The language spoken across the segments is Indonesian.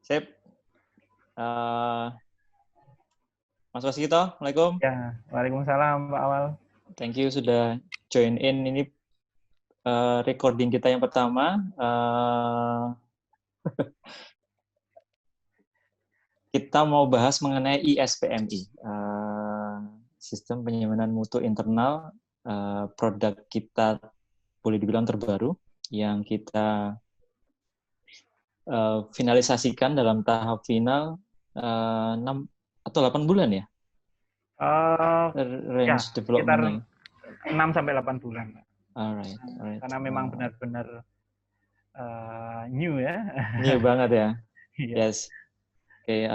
Sip. Mas Waskito, Assalamualaikum. Ya, waalaikumsalam Pak Awal. Thank you sudah join in. Ini recording kita yang pertama. Kita mau bahas mengenai ISPMI, sistem penyimpanan mutu internal, produk kita boleh dibilang terbaru yang kita finalisasikan dalam tahap final 6 atau 8 bulan ya? Range Ya, development-nya. sekitar 6-8 bulan. Alright. Karena memang benar-benar new ya. New banget ya. Iya. Yes. Oke,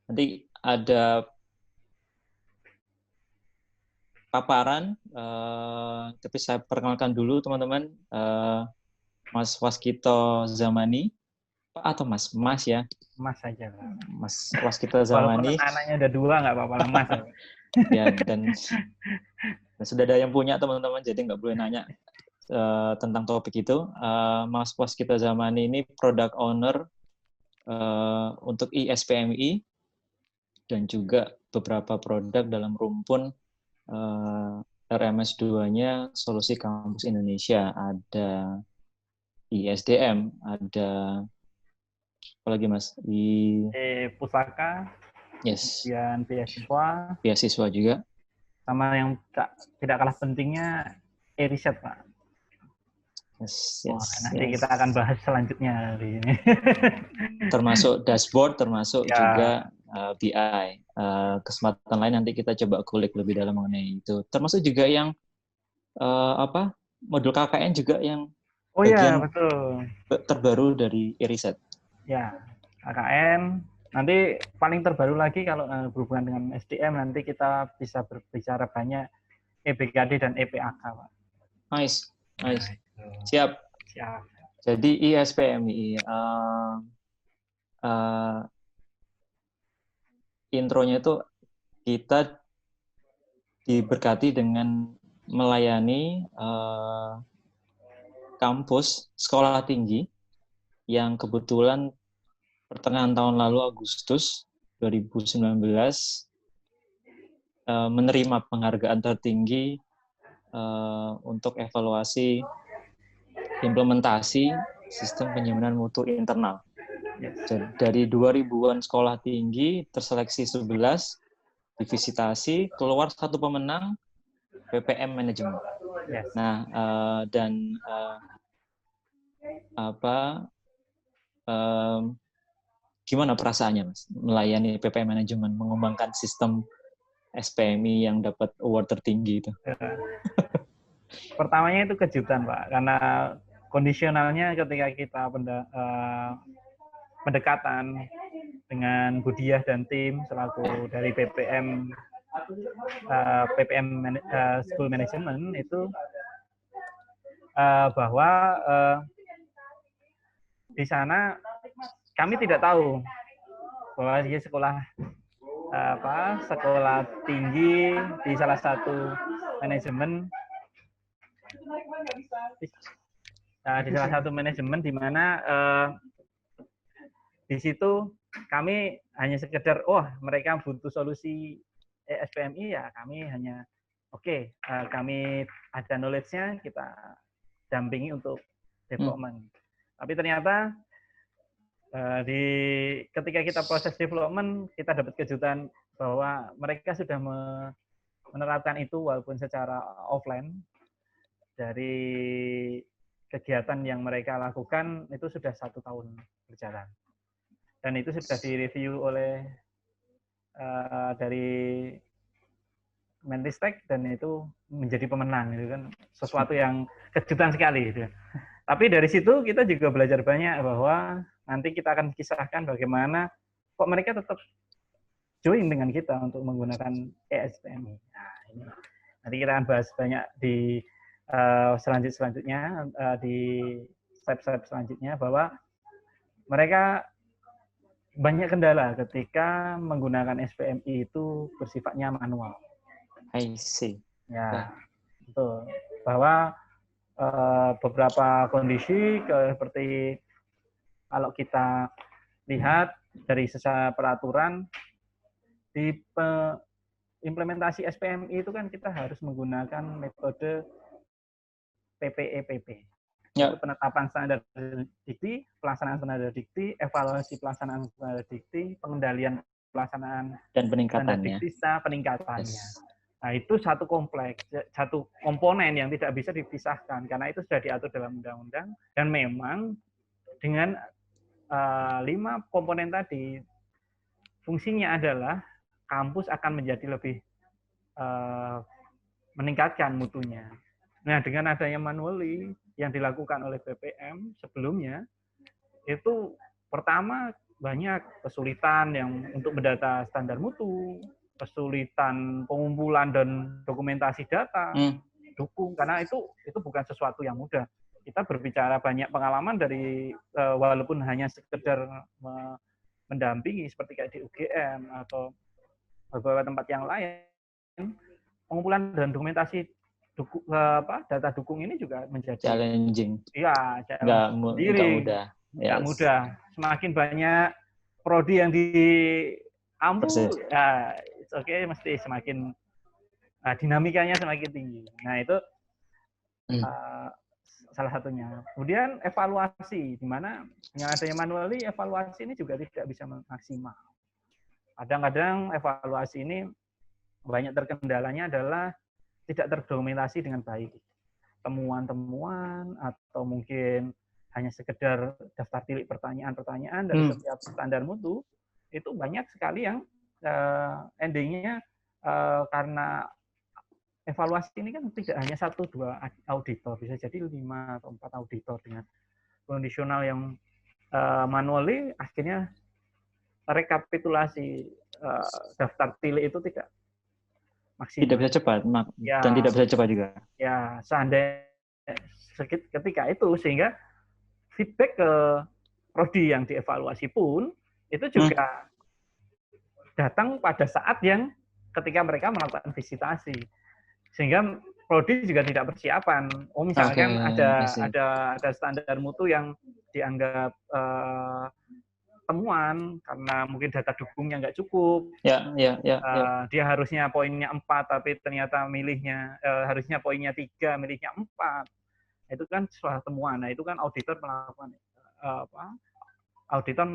nanti ada paparan, tapi saya perkenalkan dulu teman-teman, Mas Waskito Zamani, Pak atau Mas? Mas ya. Mas saja. Mas Waskito Walaupun Zamani. anaknya ada 2 nggak apa-apa, Mas. Ya, dan sudah ada yang punya teman-teman, jadi nggak boleh nanya tentang topik itu. Mas Waskito Zamani ini product owner untuk ISPMI dan juga beberapa produk dalam rumpun RMS 2-nya Solusi Kampus Indonesia. Ada ISDM, ada apa lagi Mas? Pusaka, Yes. kemudian beasiswa. Beasiswa juga. Sama yang tidak kalah pentingnya riset, Pak. Yes. Nanti kita akan bahas selanjutnya hari ini. Termasuk dashboard, termasuk juga BI. Kesempatan lain nanti kita coba kulik lebih dalam mengenai itu. Termasuk juga yang modul KKN juga yang bagian betul. Terbaru dari Iriset. Ya, KKN. Nanti paling terbaru lagi kalau berhubungan dengan SDM nanti kita bisa berbicara banyak EBKD dan EPAK, Pak. Nice. Siap. Jadi ISPMI, intronya itu kita diberkati dengan melayani kampus sekolah tinggi yang kebetulan pertengahan tahun lalu Agustus 2019 menerima penghargaan tertinggi untuk evaluasi implementasi sistem penyimpanan mutu internal. Dari 2000-an sekolah tinggi terseleksi 11, divisitasi, keluar satu pemenang PPM Manajemen. Nah, dan gimana perasaannya Mas melayani PPM Manajemen, mengembangkan sistem SPMI yang dapat award tertinggi itu? Pertamanya itu kejutan, Pak, karena kondisionalnya ketika kita pendekatan dengan Budiah dan tim selaku dari PPM School Management itu bahwa di sana kami tidak tahu bahwa dia sekolah tinggi di salah satu manajemen di mana di situ kami hanya sekedar mereka butuh solusi SPMI, ya kami hanya kami ada knowledge-nya, kita dampingi untuk development. Tapi ternyata ketika kita proses development, kita dapat kejutan bahwa mereka sudah menerapkan itu walaupun secara offline. Dari kegiatan yang mereka lakukan itu sudah 1 tahun berjalan. Dan itu sudah direview oleh dari Menristek dan itu menjadi pemenang, itu kan sesuatu yang kejutan sekali gitu. Tapi dari situ kita juga belajar banyak bahwa nanti kita akan kisahkan bagaimana kok mereka tetap join dengan kita untuk menggunakan ESPMI. Nah, ini nanti kita akan bahas banyak di selanjutnya di step-step selanjutnya, bahwa mereka banyak kendala ketika menggunakan SPMI itu bersifatnya manual. I see. Ya, betul. Bahwa beberapa kondisi seperti kalau kita lihat dari sisa peraturan di implementasi SPMI itu kan kita harus menggunakan metode PPEPP. Ya. Itu penetapan standar dikti, pelaksanaan standar dikti, evaluasi pelaksanaan standar dikti, pengendalian pelaksanaan Dan standar peningkatannya. dikti serta peningkatannya. Yes. Nah, itu satu kompleks, satu komponen yang tidak bisa dipisahkan karena itu sudah diatur dalam undang-undang dan memang dengan 5 komponen tadi fungsinya adalah kampus akan menjadi lebih meningkatkan mutunya. Nah, dengan adanya manually yang dilakukan oleh BPM sebelumnya, itu pertama banyak kesulitan yang untuk mendata standar mutu, kesulitan pengumpulan dan dokumentasi data, dukung, karena itu bukan sesuatu yang mudah. Kita berbicara banyak pengalaman dari, walaupun hanya sekedar mendampingi seperti kayak di UGM atau beberapa tempat yang lain, pengumpulan dan dokumentasi data dukung ini juga menjadi challenging. Iya, Nggak mudah. Nggak mudah. Semakin banyak prodi yang diampu, ya, mesti semakin dinamikanya semakin tinggi. Nah, itu salah satunya. Kemudian evaluasi, di mana dengan adanya manually, evaluasi ini juga tidak bisa maksimal. Kadang-kadang evaluasi ini banyak terkendalanya adalah tidak terdokumentasi dengan baik. Temuan-temuan atau mungkin hanya sekedar daftar tilik pertanyaan-pertanyaan dari setiap standar mutu, itu banyak sekali yang endingnya karena evaluasi ini kan tidak hanya 1-2 auditor, bisa jadi 5 atau 4 auditor dengan kondisional yang manually, akhirnya rekapitulasi daftar tilik itu tidak maksimal. Tidak bisa cepat, dan tidak bisa cepat juga. Ya, seandainya ketika itu, sehingga feedback ke prodi yang dievaluasi pun, itu juga datang pada saat yang ketika mereka melakukan visitasi. Sehingga prodi juga tidak persiapan. Oh, misalkan ada standar mutu yang dianggap temuan karena mungkin data dukungnya nggak cukup. Dia harusnya poinnya 4, tapi ternyata milihnya harusnya poinnya 3, milihnya 4. Itu kan suatu temuan. Nah, itu kan auditor melakukan auditor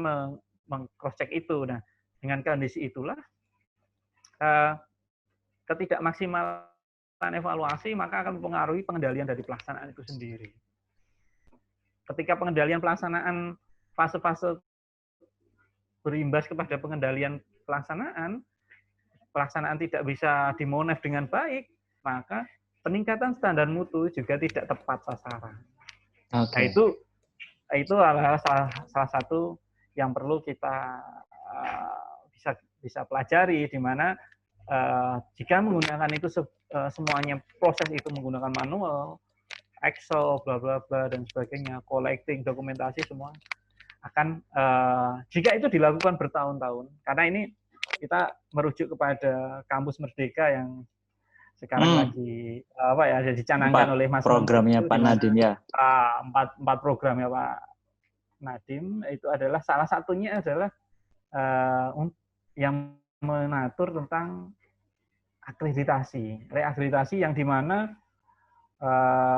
meng-cross check itu. Nah, dengan kondisi itulah ketidakmaksimalan evaluasi maka akan mempengaruhi pengendalian dari pelaksanaan itu sendiri. Ketika pengendalian pelaksanaan fase-fase berimbas kepada pengendalian pelaksanaan tidak bisa dimonef dengan baik, maka peningkatan standar mutu juga tidak tepat sasaran. Nah, itu adalah salah satu yang perlu kita bisa pelajari, di mana jika menggunakan itu semuanya proses itu menggunakan manual, Excel, bla bla bla dan sebagainya, collecting, dokumentasi semua akan jika itu dilakukan bertahun-tahun, karena ini kita merujuk kepada Kampus Merdeka yang sekarang lagi dicanangkan oleh Mas programnya Pak Nadiem ya. 4 programnya Pak Nadiem itu adalah salah satunya adalah yang mengatur tentang reakreditasi yang dimana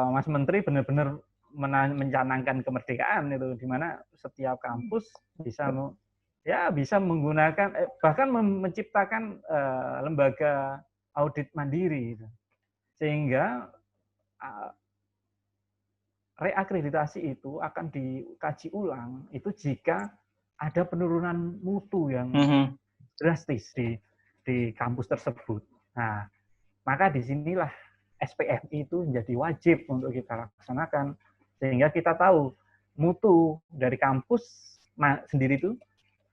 Mas Menteri benar-benar mencanangkan kemerdekaan itu, di mana setiap kampus bisa menggunakan bahkan menciptakan lembaga audit mandiri gitu. Sehingga reakreditasi itu akan dikaji ulang itu jika ada penurunan mutu yang drastis di kampus tersebut. Nah, maka disinilah SPMI itu menjadi wajib untuk kita laksanakan, sehingga kita tahu mutu dari kampus sendiri itu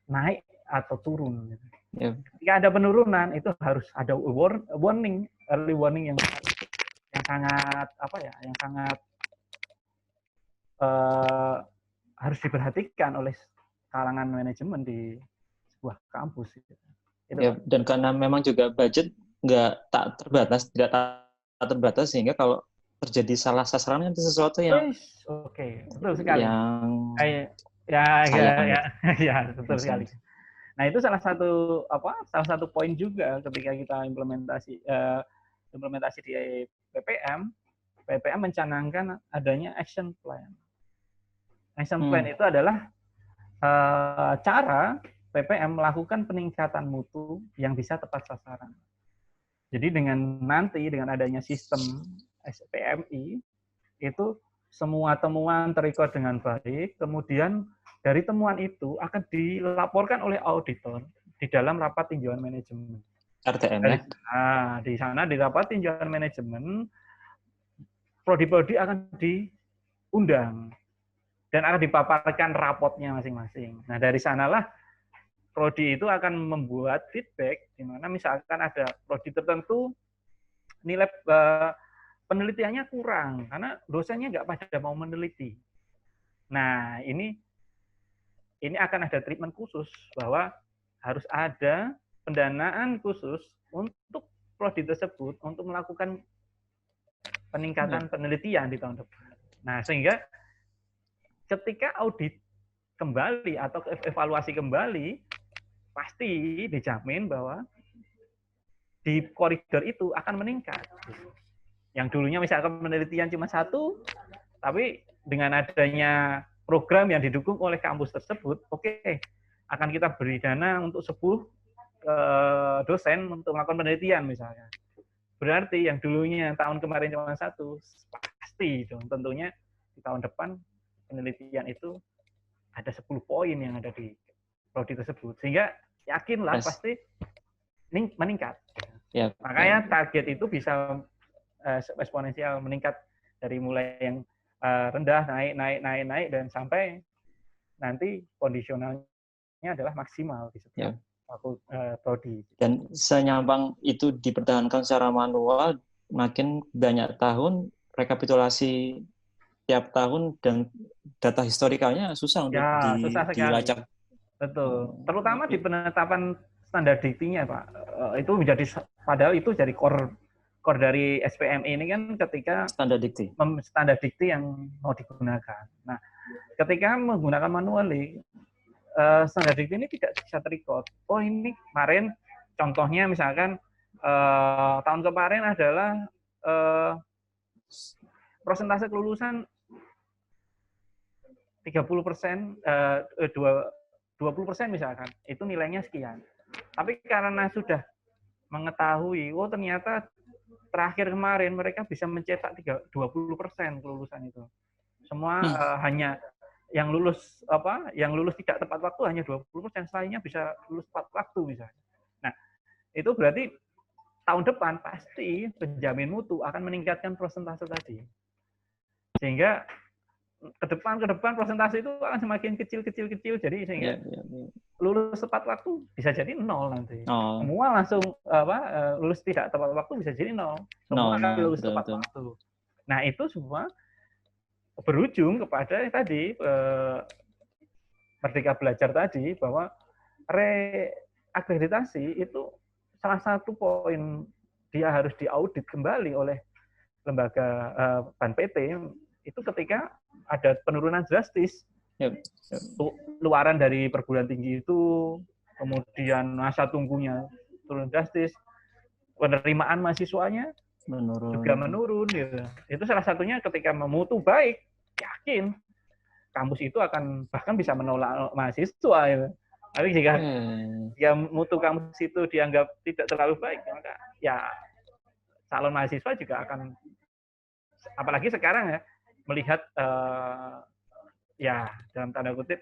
naik atau turun. Jika ada penurunan, itu harus ada early warning yang sangat harus diperhatikan oleh kalangan manajemen di sebuah kampus. Gitu. Itu, ya, dan karena memang juga budget tidak terbatas sehingga kalau terjadi salah sasaran itu sesuatu yang Oke, betul sekali. yang Ya, sayang gitu. ya, betul sekali. Nah, itu salah satu poin juga ketika kita implementasi di PPM mencanangkan adanya action plan. Action plan itu adalah cara PPM melakukan peningkatan mutu yang bisa tepat sasaran. Jadi dengan adanya sistem SPMI itu semua temuan terekod dengan baik, kemudian dari temuan itu akan dilaporkan oleh auditor di dalam rapat tinjauan manajemen. RTM ya. Di sana di rapat tinjauan manajemen, prodi-prodi akan diundang dan akan dipaparkan rapotnya masing-masing. Nah, dari sanalah prodi itu akan membuat feedback di mana misalkan ada prodi tertentu nilai penelitiannya kurang karena dosennya nggak pada mau meneliti. Nah, ini akan ada treatment khusus bahwa harus ada pendanaan khusus untuk prodi tersebut untuk melakukan peningkatan penelitian di tahun depan. Nah, sehingga ketika audit kembali atau evaluasi kembali, pasti dijamin bahwa di koridor itu akan meningkat. Yang dulunya misalkan penelitian cuma 1, tapi dengan adanya program yang didukung oleh kampus tersebut, akan kita beri dana untuk 10 dosen untuk melakukan penelitian misalnya. Berarti yang dulunya tahun kemarin cuma 1, pasti dong tentunya di tahun depan penelitian itu ada 10 poin yang ada di prodi tersebut. Sehingga yakinlah pasti meningkat. Makanya target itu bisa eksponensial meningkat dari mulai yang rendah naik dan sampai nanti kondisionalnya adalah maksimal di setiap prodi. Dan senyampang itu dipertahankan secara manual, makin banyak tahun rekapitulasi tiap tahun dan data historikalnya susah untuk dilacak. Betul. Terutama di penetapan standar diktinya, Pak. Itu menjadi padahal itu jadi core dari SPM ini kan ketika standar dikti yang mau digunakan. Nah, ketika menggunakan manually, standar dikti ini tidak bisa terrecord. Oh, ini kemarin contohnya misalkan tahun kemarin adalah persentase kelulusan 30%, 20% misalkan, itu nilainya sekian. Tapi karena sudah mengetahui, ternyata terakhir kemarin mereka bisa mencetak 20% kelulusan itu. Semua hanya yang lulus tidak tepat waktu hanya 20%, selainnya bisa lulus tepat waktu misalnya. Nah, itu berarti tahun depan pasti penjamin mutu akan meningkatkan persentase tadi. Sehingga ke depan persentase itu akan semakin kecil jadi sehingga lulus tepat waktu bisa jadi 0 nanti. Semua langsung lulus tidak tepat waktu bisa jadi 0. Semua akan lulus tepat waktu. Nah, itu semua berujung kepada tadi Merdeka Belajar tadi bahwa reakreditasi itu salah satu poin dia harus diaudit kembali oleh lembaga BAN PT itu ketika ada penurunan drastis. Luaran dari perguruan tinggi itu, kemudian masa tunggunya turun drastis, penerimaan mahasiswanya juga menurun. Gitu. Itu salah satunya ketika memutu baik, yakin kampus itu akan bahkan bisa menolak mahasiswa. Gitu. Tapi jika mutu kampus itu dianggap tidak terlalu baik, maka ya calon mahasiswa juga akan, apalagi sekarang ya, melihat dalam tanda kutip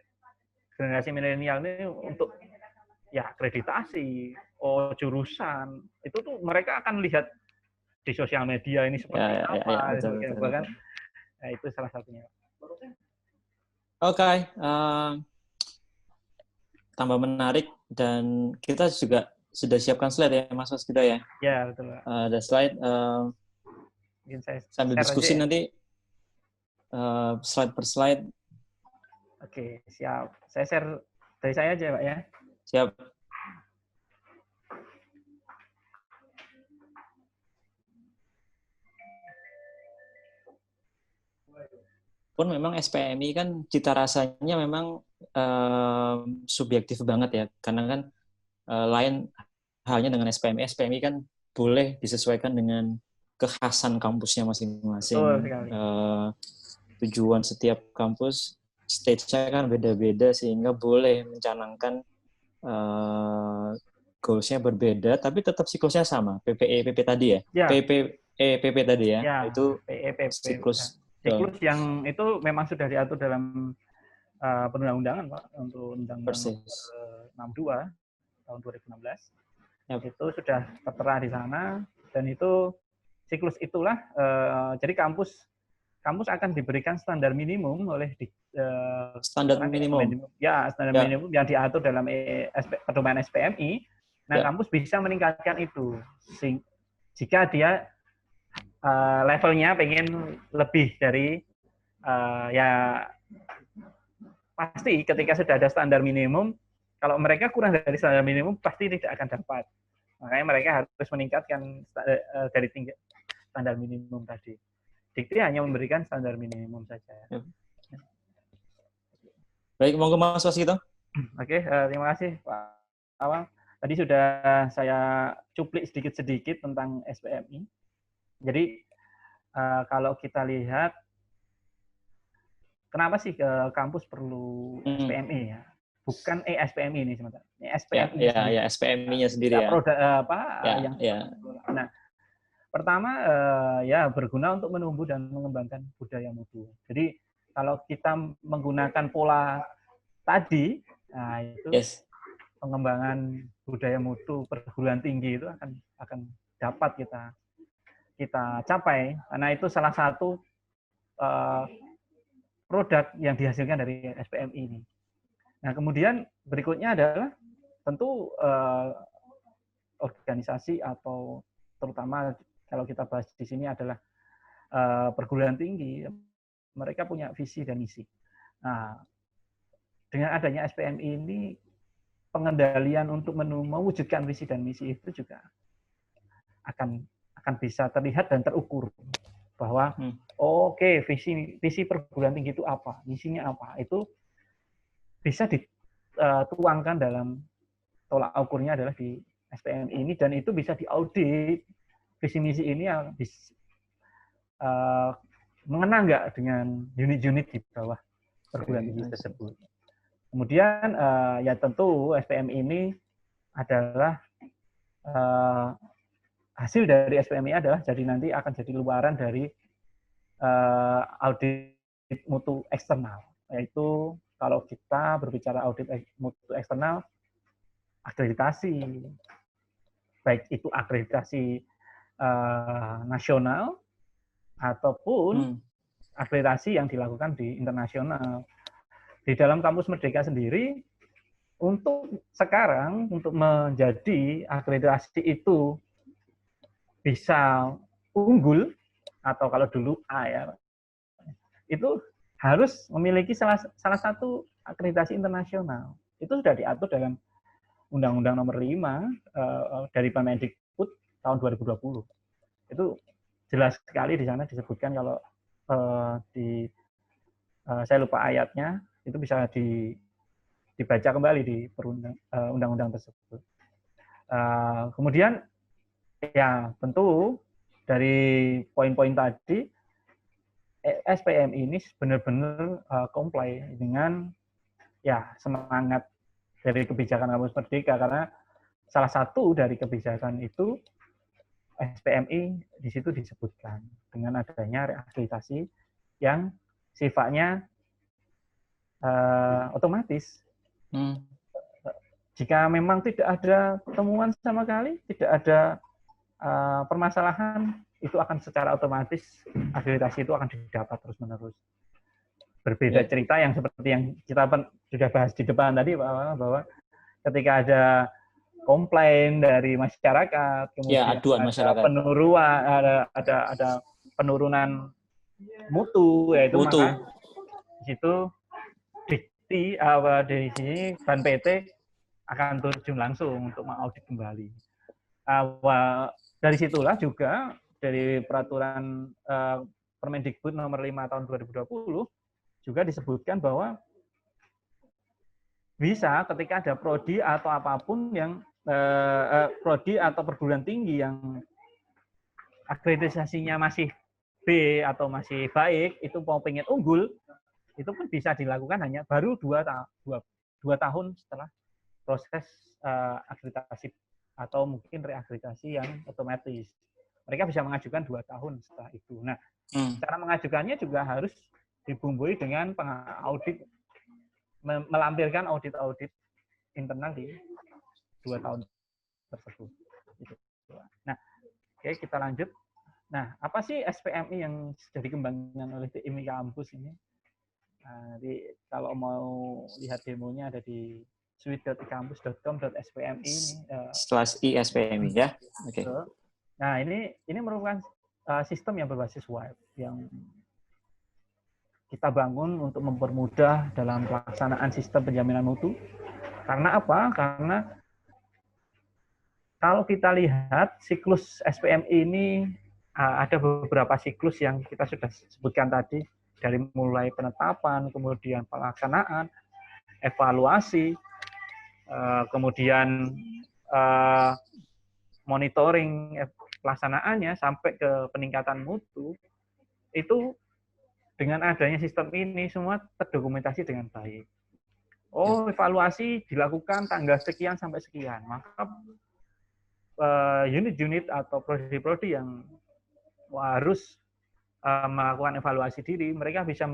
generasi milenial ini untuk akreditasi, jurusan itu tuh mereka akan lihat di sosial media ini seperti apa, bahkan itu salah satunya. Oke, tambah menarik dan kita juga sudah siapkan slide ya Mas Waskita ya. Ya betul. Ada slide. Sambil diskusi nanti slide per slide. Oke, siap. Saya share dari saya aja, Pak ya. Siap. Pun memang SPMI kan cita rasanya memang subjektif banget ya, karena kan lain halnya dengan SPMI. SPMI kan boleh disesuaikan dengan kekhasan kampusnya Betul masing-masing. sekali. Tujuan setiap kampus, stage-nya kan beda-beda, sehingga boleh mencanangkan goals-nya berbeda, tapi tetap siklusnya sama. PPE, PP tadi ya? Ya, PP tadi ya? ya, Itu PEPP. siklus. Siklus yang itu memang sudah diatur dalam perundang-undangan, Pak, untuk Undang-Undang Persis. Nomor 62 tahun 2016. Yep. Itu sudah tertera di sana, dan itu siklus itulah, jadi kampus akan diberikan standar minimum oleh Standar minimum. Ya, standar minimum yang diatur dalam pedoman SPMI. Nah, kampus bisa meningkatkan itu. Jika dia levelnya pengen lebih dari ya pasti ketika sudah ada standar minimum, kalau mereka kurang dari standar minimum pasti tidak akan dapat. Makanya mereka harus meningkatkan dari standar minimum tadi. Dikti hanya memberikan standar minimum saja. Ya. Baik, monggo Mas Waskito. Oke, terima kasih Pak Awang. Tadi sudah saya cuplik sedikit-sedikit tentang SPMI. Jadi kalau kita lihat, kenapa sih kampus perlu SPMI ya? Bukan SPMI ini sebentar. SPMI. Ya, SPMI-nya sendiri ya. Produk yang. Nah, pertama ya berguna untuk menumbuh dan mengembangkan budaya mutu. Jadi kalau kita menggunakan pola tadi, nah itu pengembangan budaya mutu perguruan tinggi itu akan dapat kita capai, karena itu salah satu produk yang dihasilkan dari SPMI ini. Nah, kemudian berikutnya adalah tentu organisasi, atau terutama kalau kita bahas di sini adalah perguruan tinggi, mereka punya visi dan misi. Nah, dengan adanya SPMI ini, pengendalian untuk mewujudkan visi dan misi itu juga akan bisa terlihat dan terukur bahwa oke, visi perguruan tinggi itu apa, misinya apa, itu bisa dituangkan dalam tolak ukurnya adalah di SPMI ini, dan itu bisa diaudit visi misi ini yang mengena nggak dengan unit-unit di bawah perguruan tinggi tersebut. Kemudian ya tentu SPMI ini adalah hasil dari SPMI adalah jadi nanti akan jadi luaran dari audit mutu eksternal, yaitu kalau kita berbicara audit mutu eksternal, akreditasi, baik itu akreditasi nasional ataupun akreditasi yang dilakukan di internasional. Di dalam Kampus Merdeka sendiri, untuk sekarang, untuk menjadi akreditasi itu bisa unggul, atau kalau dulu A ya, itu harus memiliki salah satu akreditasi internasional. Itu sudah diatur dalam Undang-Undang Nomor 5 dari Permendikbud tahun 2020. Itu jelas sekali di sana disebutkan, kalau saya lupa ayatnya, itu bisa dibaca kembali di undang-undang tersebut. Kemudian ya tentu dari poin-poin tadi, SPM ini benar-benar comply dengan ya semangat dari kebijakan Kampus Merdeka, karena salah satu dari kebijakan itu SPMI di situ disebutkan dengan adanya reakreditasi yang sifatnya otomatis. Jika memang tidak ada temuan sama sekali, tidak ada permasalahan, itu akan secara otomatis akreditasi itu akan didapat terus-menerus. Berbeda cerita yang seperti yang kita sudah bahas di depan tadi, bahwa ketika ada komplain dari masyarakat, kemudian aduan masyarakat, ada penurunan mutu, yaitu maka di situ di sini Ban PT akan terjun langsung untuk mengaudit kembali. Dari situlah juga dari peraturan Permendikbud nomor 5 tahun 2020 juga disebutkan bahwa bisa ketika ada prodi atau apapun yang prodi atau perguruan tinggi yang akreditasinya masih B atau masih baik, itu mau pengen unggul, itu pun bisa dilakukan hanya baru 2 tahun setelah proses akreditasi atau mungkin reakreditasi yang otomatis. Mereka bisa mengajukan 2 tahun setelah itu. Nah, cara mengajukannya juga harus dibumbui dengan audit, melampirkan audit-audit internal di 2 tahun tersebut. Nah, oke, kita lanjut. Nah, apa sih SPMI yang sudah dikembangkan oleh TIMI Kampus ini? Nah, kalau mau lihat demonya ada di suite.ikampus.com.spmi /ISPMI ya. Oke. Nah, ini merupakan sistem yang berbasis web yang kita bangun untuk mempermudah dalam pelaksanaan sistem penjaminan mutu. Karena apa? Karena kalau kita lihat siklus SPMI ini ada beberapa siklus yang kita sudah sebutkan tadi, dari mulai penetapan, kemudian pelaksanaan, evaluasi, kemudian monitoring pelaksanaannya sampai ke peningkatan mutu. Itu dengan adanya sistem ini semua terdokumentasi dengan baik. Evaluasi dilakukan tanggal sekian sampai sekian, maka unit-unit atau prodi-prodi yang harus melakukan evaluasi diri, mereka bisa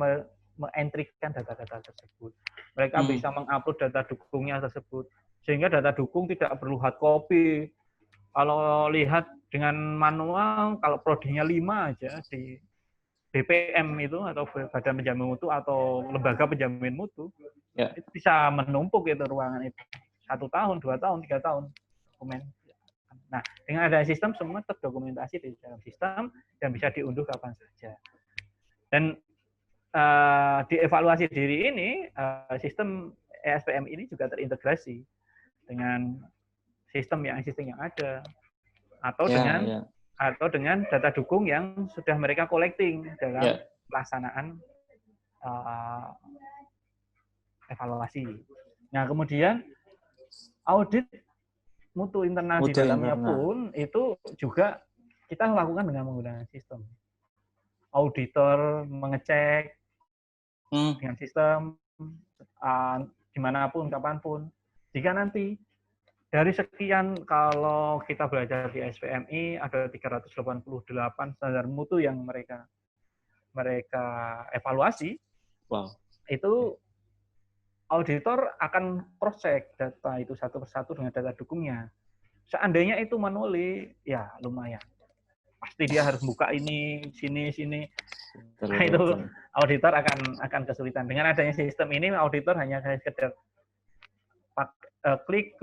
mengentrikan data-data tersebut. Mereka bisa mengupload data dukungnya tersebut, sehingga data dukung tidak perlu hard copy. Kalau lihat dengan manual, kalau prodinya 5 aja di BPM itu atau Badan Penjamin Mutu atau Lembaga Penjamin Mutu, itu bisa menumpuk itu ruangan itu 1 tahun, 2 tahun, 3 tahun dokumen. Nah, dengan ada sistem semua terdokumentasi di dalam sistem dan bisa diunduh kapan saja. Dan di evaluasi diri ini, sistem SPM ini juga terintegrasi dengan sistem yang existing yang ada, atau dengan data dukung yang sudah mereka collecting dalam pelaksanaan evaluasi. Nah, kemudian audit mutu internal di dalamnya pun itu juga kita lakukan dengan menggunakan sistem. Auditor mengecek dengan sistem dimanapun, kapanpun. Jika nanti dari sekian, kalau kita belajar di SPMI ada 388 standar mutu yang mereka evaluasi. Itu auditor akan cross-check data itu satu persatu dengan data dukungnya. Seandainya itu manual, ya lumayan. Pasti dia harus buka ini, sini. Nah, itu auditor akan kesulitan. Dengan adanya sistem ini, auditor hanya sekedar klik,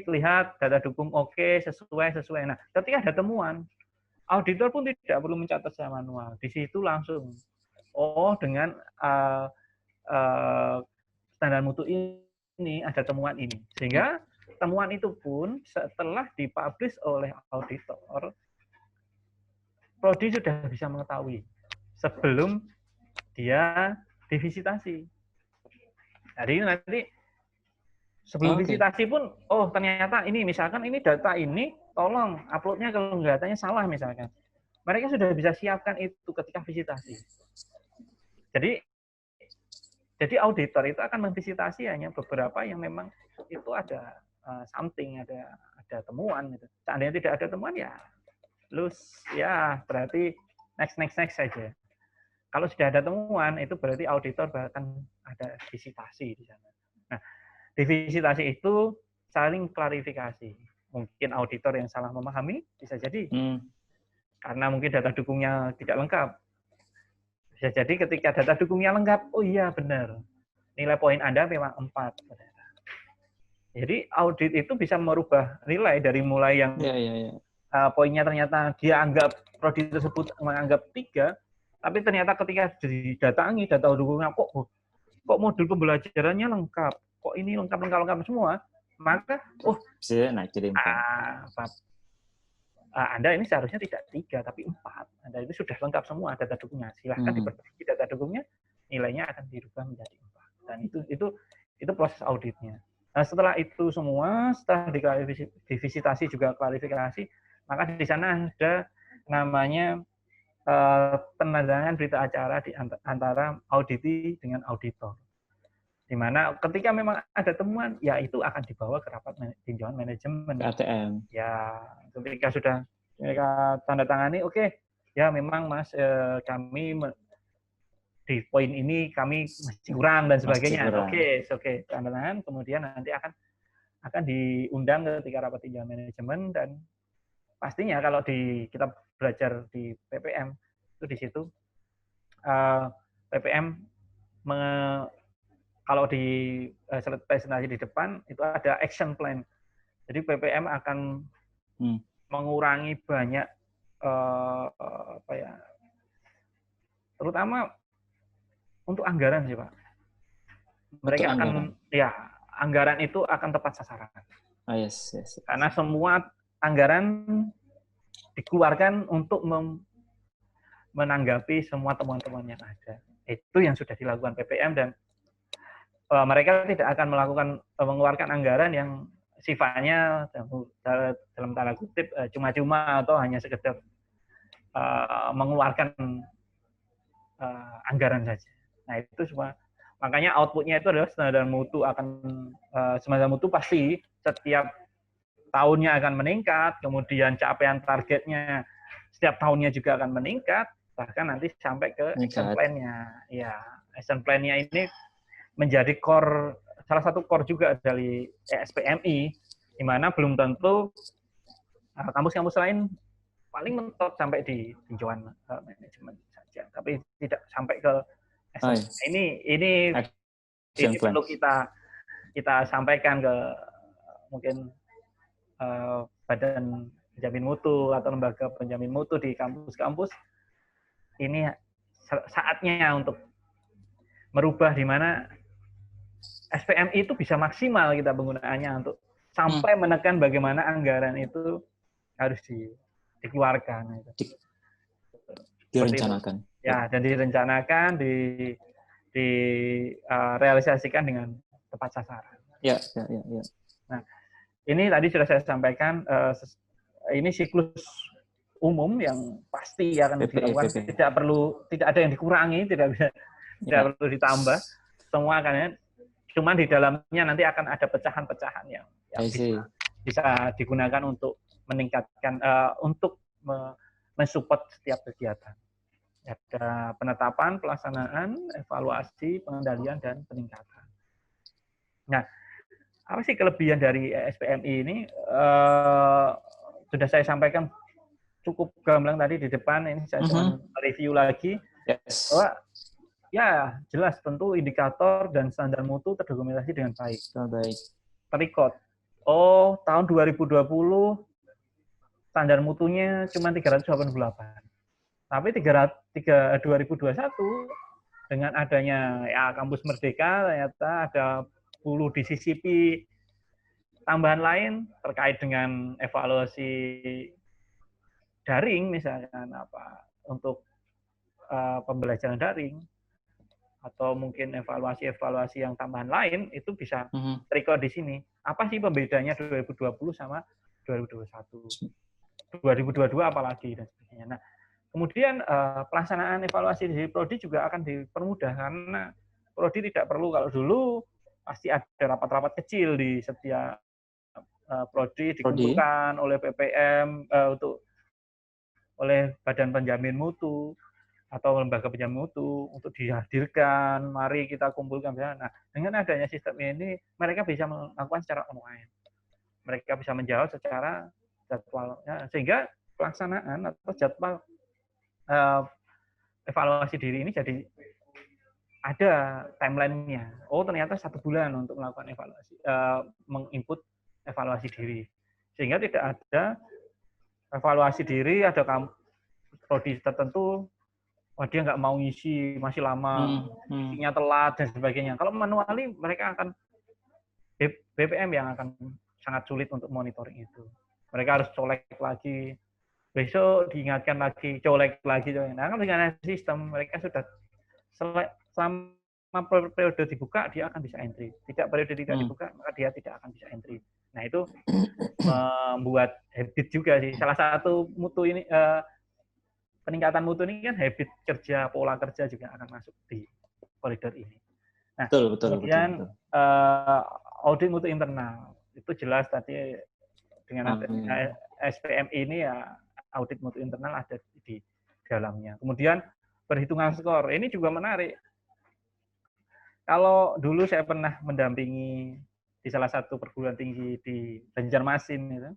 lihat data dukung oke, sesuai. Nah, ketika ada temuan, auditor pun tidak perlu mencatat secara manual. Di situ langsung, dengan standar mutu ini ada temuan ini. Sehingga temuan itu pun setelah dipublish oleh auditor, prodi sudah bisa mengetahui sebelum dia divisitasi. Jadi nanti sebelum visitasi pun, ternyata ini, misalkan ini data ini, tolong uploadnya kalau datanya salah misalkan. Mereka sudah bisa siapkan itu ketika visitasi. Jadi auditor itu akan memvisitasi hanya beberapa yang memang itu ada something, ada temuan. Gitu. Seandainya tidak ada temuan, ya lose, ya berarti next saja. Kalau sudah ada temuan, itu berarti auditor bahkan ada visitasi di sana. Nah, di visitasi itu saling klarifikasi. Mungkin auditor yang salah memahami, bisa jadi. Karena mungkin data dukungnya tidak lengkap. Bisa jadi ketika data dukungnya lengkap, oh iya benar, nilai poin Anda memang 4. Jadi audit itu bisa merubah nilai dari mulai yang poinnya ternyata dia anggap prodi tersebut menganggap 3, tapi ternyata ketika didatangi data dukungnya kok modul pembelajarannya lengkap, kok ini lengkap semua, maka bisa naik jadi 4. Anda ini seharusnya tidak 3 tapi 4. Anda itu sudah lengkap semua data dukungnya. Silahkan diperbaiki data dukungnya, nilainya akan dirubah menjadi 4. Dan itu proses auditnya. Nah, setelah itu semua, setelah divisitasi juga klarifikasi, maka di sana ada namanya penandatangan berita acara di antara auditi dengan auditor. Di mana ketika memang ada temuan, ya itu akan dibawa ke rapat tinjauan manajemen. ATM. Ya, ketika sudah mereka tanda tangani, oke, ya memang Mas, kami di poin ini kami masih kurang dan sebagainya. Oke, tanda tangan, kemudian nanti akan diundang ketika rapat tinjauan manajemen, dan pastinya kalau kita belajar di PPM itu di situ PPM kalau di presentasi di depan itu ada action plan. Jadi PPM akan mengurangi banyak terutama untuk anggaran sih Pak. Mereka anggaran itu akan tepat sasaran. Yes. Karena semua anggaran dikeluarkan untuk menanggapi semua temuan-temuan yang ada. Itu yang sudah dilakukan PPM, dan mereka tidak akan mengeluarkan anggaran yang sifatnya dalam tanda kutip cuma-cuma atau hanya sekedar mengeluarkan anggaran saja. Nah, itu semua. Makanya outputnya itu adalah standar mutu standar mutu pasti setiap tahunnya akan meningkat, kemudian capaian targetnya setiap tahunnya juga akan meningkat, bahkan nanti sampai ke action plan-nya. Ya, action plan-nya ini menjadi salah satu core juga dari ESPMI, di mana belum tentu kampus-kampus lain paling mentok sampai di tinjauan manajemen saja, tapi tidak sampai ke ini perlu kita sampaikan ke mungkin badan penjamin mutu atau lembaga penjamin mutu di kampus-kampus. Ini saatnya untuk merubah di mana SPMI itu bisa maksimal kita penggunaannya untuk sampai menekan bagaimana anggaran itu harus dikeluarkan. Direncanakan. Ya, dan direncanakan, direalisasikan dengan tepat sasaran. Ya. Nah, ini tadi sudah saya sampaikan, ini siklus umum yang pasti akan dilakukan. Tidak ada yang dikurangi, tidak perlu ditambah. Semua akan, cuman di dalamnya nanti akan ada pecahan-pecahan yang bisa digunakan untuk meningkatkan, untuk mensupport setiap kegiatan. Ada penetapan, pelaksanaan, evaluasi, pengendalian, dan peningkatan. Nah, apa sih kelebihan dari SPMI ini? Sudah saya sampaikan cukup gamblang tadi di depan, ini saya cuma review lagi. Bahwa ya jelas tentu indikator dan standar mutu terdokumentasi dengan baik. Terrecord. Tahun 2020 standar mutunya cuma 388. Tapi 2021 dengan adanya Kampus Merdeka ternyata ada 10 di CCP tambahan lain terkait dengan evaluasi daring, misalkan untuk pembelajaran daring, atau mungkin evaluasi yang tambahan lain, itu bisa record di sini. Apa sih pembedanya 2020 sama 2021? 2022 apalagi, dan sebagainya. Nah, kemudian pelaksanaan evaluasi di Prodi juga akan dipermudah, karena Prodi tidak perlu, kalau dulu pasti ada rapat-rapat kecil di setiap Prodi dikumpulkan oleh PPM oleh Badan Penjamin Mutu atau lembaga penjamin mutu untuk dihadirkan, mari kita kumpulkan. Nah, dengan adanya sistem ini, mereka bisa melakukan secara online. Mereka bisa menjawab secara jadwalnya, sehingga pelaksanaan atau jadwal evaluasi diri ini jadi ada timeline-nya. Ternyata 1 bulan untuk melakukan evaluasi, menginput evaluasi diri. Sehingga tidak ada evaluasi diri, ada prodi tertentu, dia nggak mau ngisi, masih lama, isinya telat, dan sebagainya. Kalau manuali, mereka akan BPM yang akan sangat sulit untuk monitoring itu. Mereka harus colek lagi, besok diingatkan lagi, colek lagi. Nah, kan dengan sistem mereka sudah selama periode dibuka dia akan bisa entry. Tidak periode tidak dibuka maka dia tidak akan bisa entry. Nah, itu membuat habit juga sih. Salah satu mutu ini peningkatan mutu ini kan habit kerja, pola kerja juga akan masuk di koridor ini. Nah, kemudian audit mutu internal itu jelas tadi dengan SPM ini ya audit mutu internal ada di dalamnya. Kemudian perhitungan skor ini juga menarik. Kalau dulu saya pernah mendampingi di salah satu perguruan tinggi di Banjarmasin itu,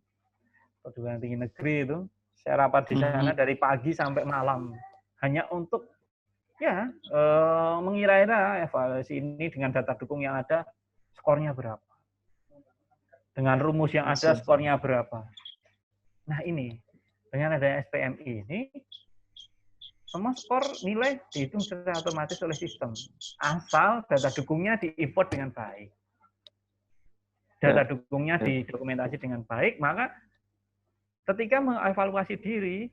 perguruan tinggi negeri itu, saya rapat di sana dari pagi sampai malam hanya untuk ya mengira-ira evaluasi ini dengan data dukung yang ada skornya berapa, dengan rumus yang ada skornya berapa. Nah ini dengan adanya SPM ini semua skor nilai dihitung secara otomatis oleh sistem asal data dukungnya diimport dengan baik, data dukungnya didokumentasi dengan baik, maka ketika mengevaluasi diri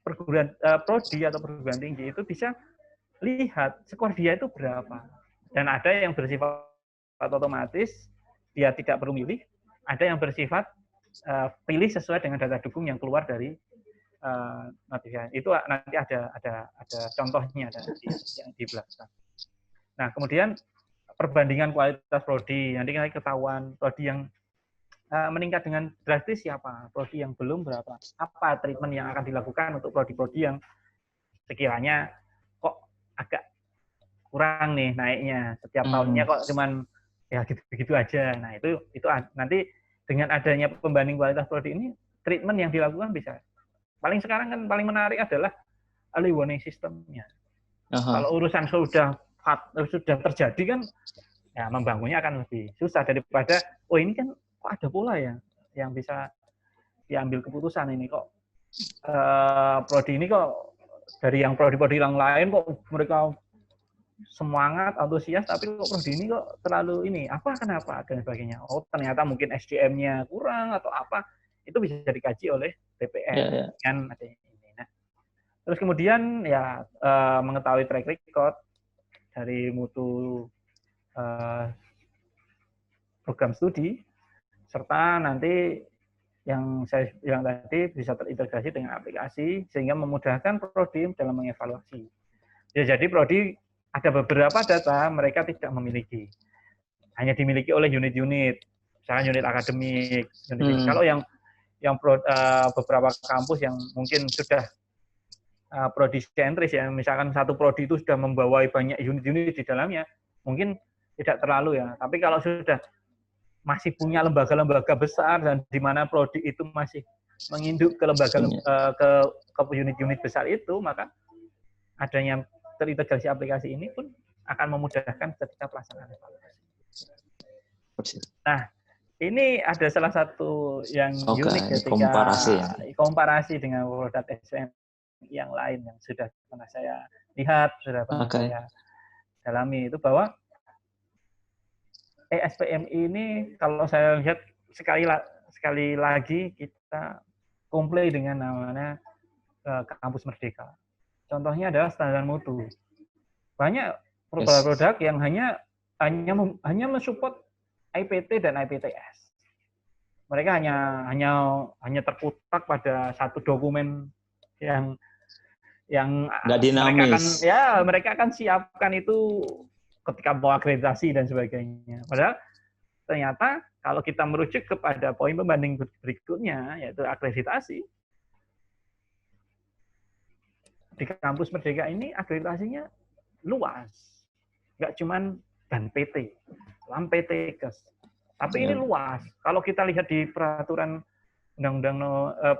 perguruan prodi atau perguruan tinggi itu bisa lihat skor dia itu berapa. Dan ada yang bersifat otomatis, dia tidak perlu milih. Ada yang bersifat pilih sesuai dengan data dukung yang keluar dari notifikasi. Itu nanti ada contohnya ada yang di belakang. Nah, kemudian perbandingan kualitas prodi. Nanti kita ketahuan prodi yang meningkat dengan drastis siapa, prodi yang belum berapa, apa treatment yang akan dilakukan untuk prodi-prodi yang sekiranya kok agak kurang nih naiknya, setiap tahunnya kok cuman ya gitu-gitu aja. Nah itu nanti dengan adanya pembanding kualitas prodi ini, treatment yang dilakukan bisa. Paling sekarang kan paling menarik adalah early warning systemnya. Kalau urusan sudah terjadi kan, ya membangunnya akan lebih susah daripada ini kan kok ada pola ya yang bisa diambil keputusan ini kok prodi ini kok dari yang prodi-prodi yang lain kok mereka semangat antusias tapi kok prodi ini kok terlalu ini kenapa dan sebagainya. Ternyata mungkin SDM-nya kurang atau apa, itu bisa dikaji oleh BPM kan adanya ini. Nah, terus kemudian ya mengetahui track record dari mutu program studi, serta nanti yang saya bilang tadi bisa terintegrasi dengan aplikasi sehingga memudahkan prodi dalam mengevaluasi. Ya, jadi prodi ada beberapa data mereka tidak memiliki, hanya dimiliki oleh unit-unit, misalnya unit akademik. Kalau yang beberapa kampus yang mungkin sudah prodi sentris ya, misalkan satu prodi itu sudah membawai banyak unit-unit di dalamnya, mungkin tidak terlalu ya. Tapi kalau sudah masih punya lembaga-lembaga besar dan di mana prodi itu masih menginduk ke lembaga ke unit-unit besar itu, maka adanya terintegrasi aplikasi ini pun akan memudahkan ketika pelaksanaan evaluasi. Nah, ini ada salah satu yang unik ketika komparasi dengan produk SPM yang lain yang sudah pernah saya lihat, sudah pernah saya dalami, itu bahwa SPM ini kalau saya lihat sekali lagi kita komplain dengan namanya kampus merdeka. Contohnya adalah standar mutu. Banyak produk-produk yang hanya mensupport IPT dan IPTS. Mereka hanya terputak pada satu dokumen yang nggak dinamis. Mereka akan siapkan itu ketika mau akreditasi dan sebagainya. Padahal ternyata kalau kita merujuk kepada poin pembanding berikutnya, yaitu akreditasi, di kampus Merdeka ini akreditasinya luas. Nggak cuma dan PT, PTKes. Tapi ini luas. Kalau kita lihat di peraturan Undang-Undang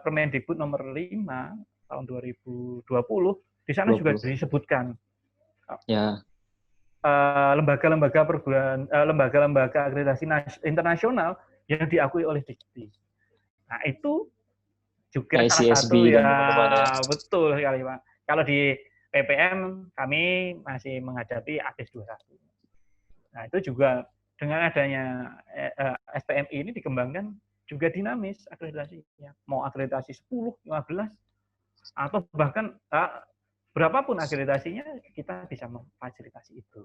Permendikbud nomor 5 tahun 2020, di sana juga disebutkan. Ya. Lembaga-lembaga akreditasi internasional yang diakui oleh Dikti. Nah, itu juga salah satu betul sekali, Pak. Kalau di PPM kami masih menghadapi AKIS 21. Nah, itu juga dengan adanya SPMI ini dikembangkan juga dinamis akreditasinya. Mau akreditasi 10, 15, atau bahkan berapapun akreditasinya, kita bisa memfasilitasi itu.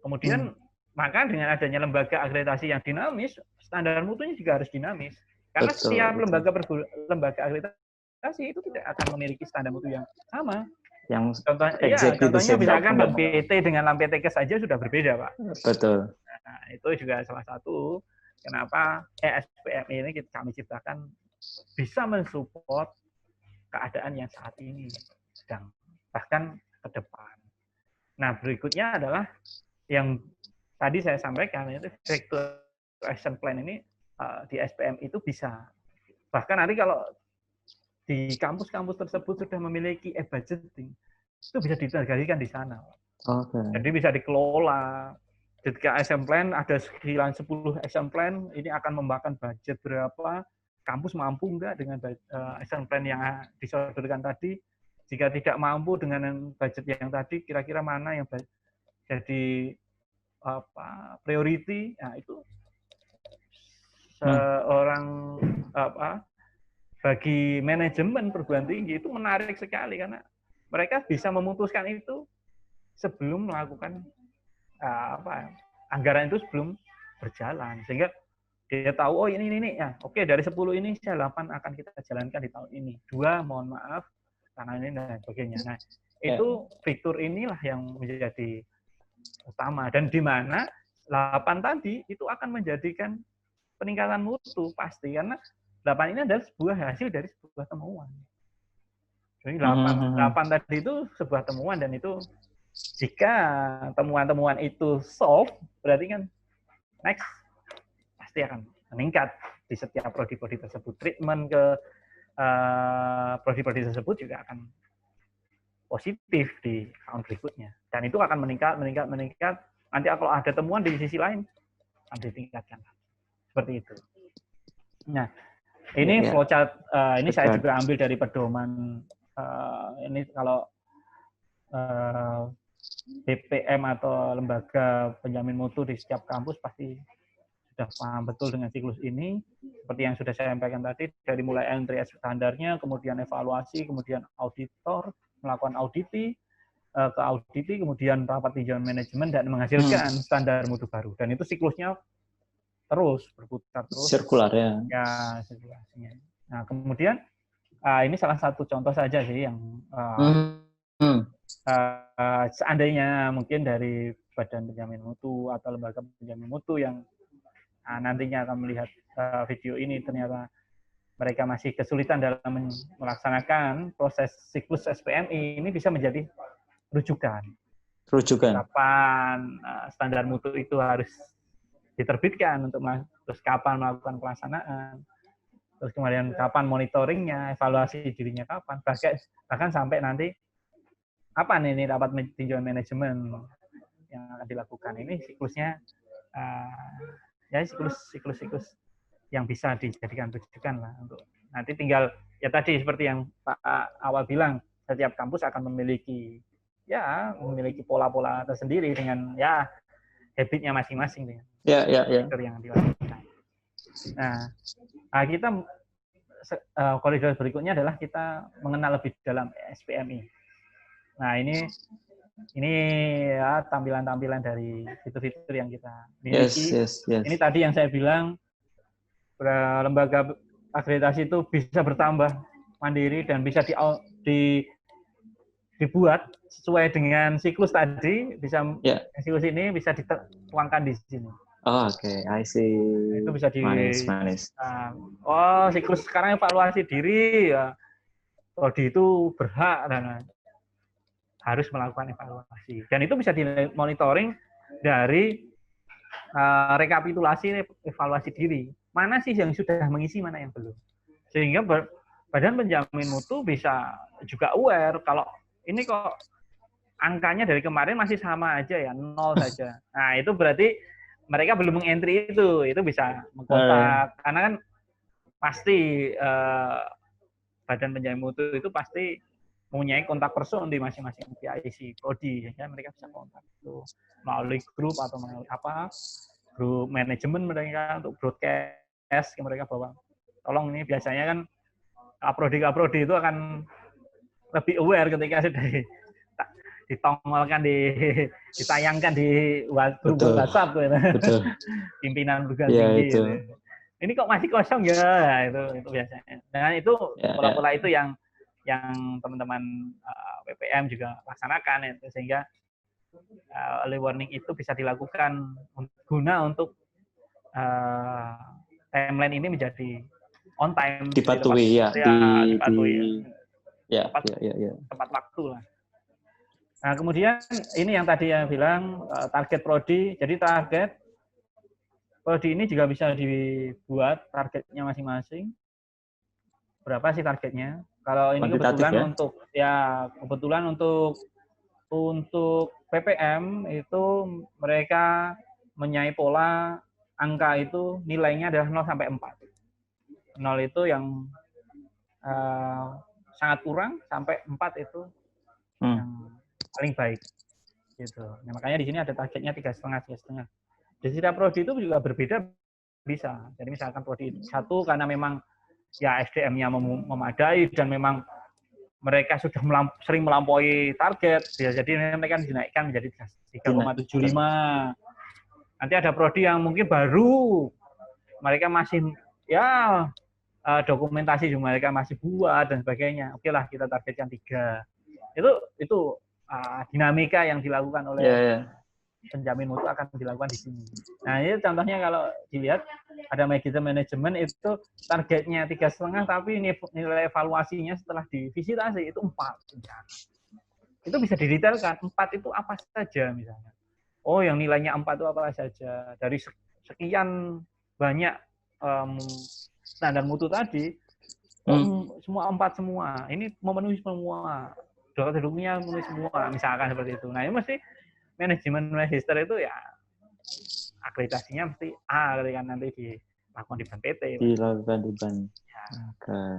Kemudian, maka dengan adanya lembaga akreditasi yang dinamis, standar mutunya juga harus dinamis. Karena setiap lembaga akreditasi itu tidak akan memiliki standar mutu yang sama. Yang contohnya misalkan PT dengan LAMPTK saja sudah berbeda, Pak. Betul. Nah, itu juga salah satu kenapa SPMI ini kami ciptakan bisa mensupport keadaan yang saat ini sedang, bahkan ke depan. Nah, berikutnya adalah yang tadi saya sampaikan, itu Factor Action Plan ini di SPM itu bisa. Bahkan nanti kalau di kampus-kampus tersebut sudah memiliki e-budgeting, itu bisa diterjadikan di sana. Jadi bisa dikelola. Ketika action plan, ada sekian 10 action plan, ini akan memakan budget berapa, kampus mampu enggak dengan action plan yang disodorkan tadi. Jika tidak mampu dengan budget yang tadi, kira-kira mana yang jadi priority. Nah, itu seorang bagi manajemen perguruan tinggi itu menarik sekali, karena mereka bisa memutuskan itu sebelum melakukan anggaran itu sebelum berjalan, sehingga dia tahu, oh ini ya, oke, dari 10 ini 8 akan kita jalankan di tahun ini, 2 mohon maaf karena ini dan sebagainya. Nah, itu fitur inilah yang menjadi utama, dan di mana 8 tadi itu akan menjadikan peningkatan mutu pasti, karena 8 ini adalah sebuah hasil dari sebuah temuan. Jadi 8 tadi itu sebuah temuan, dan itu jika temuan-temuan itu solve, berarti kan next pasti akan meningkat di setiap prodi-prodi tersebut. Treatment ke prodi-prodi tersebut juga akan positif di tahun berikutnya. Dan itu akan meningkat. Nanti kalau ada temuan di sisi lain, akan ditingkatkan. Seperti itu. Nah, ini flowchart, ini saya juga ambil dari pedoman, ini kalau BPM atau lembaga penjamin mutu di setiap kampus pasti sudah paham betul dengan siklus ini. Seperti yang sudah saya sampaikan tadi, dari mulai entry standarnya, kemudian evaluasi, kemudian auditor, melakukan auditi, ke auditi, kemudian rapat tinjauan manajemen, dan menghasilkan standar mutu baru. Dan itu siklusnya terus berputar terus. Sirkular ya. Ya, sirkulasinya. Nah, kemudian ini salah satu contoh saja sih yang seandainya mungkin dari Badan Penjamin Mutu atau lembaga penjamin mutu yang nantinya akan melihat video ini, ternyata mereka masih kesulitan dalam melaksanakan proses siklus SPMI, ini bisa menjadi rujukan. Kapan standar mutu itu harus diterbitkan untuk terus kapan melakukan pelaksanaan, terus kemudian kapan monitoringnya, evaluasi dirinya kapan, bahkan sampai nanti apa nih rapat tinjauan manajemen yang akan dilakukan. Ini siklusnya ya siklus yang bisa dijadikan rujukan lah untuk nanti tinggal ya tadi seperti yang Pak awal bilang, setiap kampus akan memiliki pola-pola tersendiri dengan ya habitnya masing-masing dengan fitur yang dilakukan. Nah, kita koridor berikutnya adalah kita mengenal lebih dalam SPMI. Nah, ini ya tampilan-tampilan dari fitur-fitur yang kita miliki. Yes. Ini tadi yang saya bilang, lembaga akreditasi itu bisa bertambah mandiri dan bisa dibuat sesuai dengan siklus tadi, siklus ini bisa dituangkan di sini. Oke, I see. Itu bisa manis. Siklus sekarang evaluasi diri, ya. Prodi itu berhak dan harus melakukan evaluasi. Dan itu bisa dimonitoring dari rekapitulasi evaluasi diri. Mana sih yang sudah mengisi, mana yang belum. Sehingga Badan Penjamin Mutu bisa juga aware kalau ini kok angkanya dari kemarin masih sama aja ya, 0 saja. Nah, itu berarti mereka belum mengentry itu bisa mengkontak. Karena kan pasti Badan Penjamin Mutu itu pasti mempunyai kontak person di masing-masing PIC prodi, sehingga mereka bisa kontak itu melalui grup atau melalui apa. grup manajemen mereka, untuk broadcast yang mereka bawa. Tolong ini biasanya kan kaprodi itu akan lebih aware ketika sudah ditongolkan, ditayangkan di grup WhatsApp gitu. Betul. Pimpinan perguruan Ya, tinggi itu. gitu. Ini kok masih kosong ya, itu biasanya. Dengan itu pola-pola itu yang teman-teman PPM juga laksanakan itu, sehingga early warning itu bisa dilakukan guna untuk timeline ini menjadi on time, dipatuhi dipatuhi tepat waktu lah. Nah, kemudian ini yang tadi yang bilang target prodi. Jadi target prodi ini juga bisa dibuat targetnya masing-masing. Berapa sih targetnya? Kalau ini kebetulan untuk PPM itu mereka menyai pola angka itu nilainya adalah 0 sampai 4. 0 itu yang sangat kurang, sampai 4 itu yang paling baik. Gitu. Nah, makanya di sini ada targetnya 3,5. Di setiap prodi itu juga berbeda bisa. Jadi misalkan prodi 1 karena memang ya SDM-nya memadai dan memang mereka sudah sering melampaui target, ya, jadi mereka dinaikkan menjadi 3,75. Nanti ada prodi yang mungkin baru, mereka masih ya dokumentasi juga mereka masih buat dan sebagainya. Oke lah, kita targetkan 3. Itu dinamika yang dilakukan oleh penjamin mutu akan dilakukan di sini. Nah, ini contohnya kalau dilihat ada manajemen itu targetnya 3,5, tapi nilai evaluasinya setelah divisitasi itu 4. Itu bisa didetailkan 4 itu apa saja misalnya. Oh, yang nilainya 4 itu apa saja. Dari sekian banyak standar mutu tadi, semua 4 semua. Ini memenuhi semua. Dokter-dokternya memenuhi semua, misalkan seperti itu. Nah, ini mesti manajemen magister itu ya akreditasinya mesti A ketika nanti dilakukan di BAN PT. Dilakukan di BAN. Ya. Okay.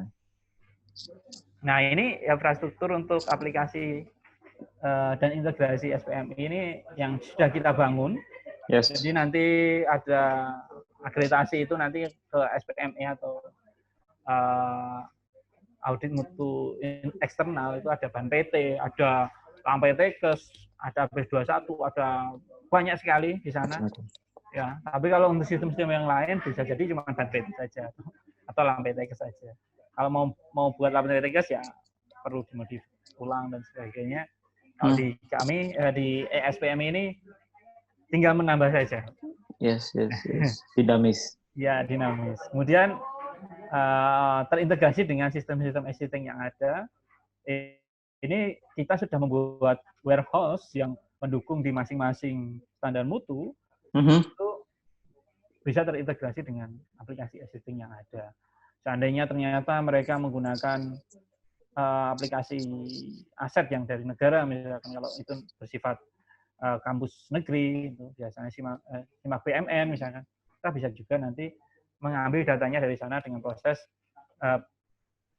Nah, ini infrastruktur untuk aplikasi dan integrasi SPMI ini yang sudah kita bangun. Yes. Jadi nanti ada akreditasi itu nanti ke SPMI atau audit mutu eksternal itu ada BAN PT, ada LAMPTKes, ada B21, ada banyak sekali di sana. Ya, tapi kalau untuk sistem-sistem yang lain bisa jadi cuma BAN PT saja atau LAMPTKes saja. Kalau mau buat LAMPTKes ya perlu dimodif ulang dan sebagainya. Kalau di kami di ESPM ini tinggal menambah saja. Yes. Dinamis. Ya, dinamis. Kemudian terintegrasi dengan sistem-sistem existing yang ada. Ini kita sudah membuat warehouse yang mendukung di masing-masing standar mutu, itu bisa terintegrasi dengan aplikasi existing yang ada. Seandainya ternyata mereka menggunakan aplikasi aset yang dari negara, misalkan kalau itu bersifat kampus negeri, itu biasanya SIMAK BMN misalkan, kita bisa juga nanti mengambil datanya dari sana dengan proses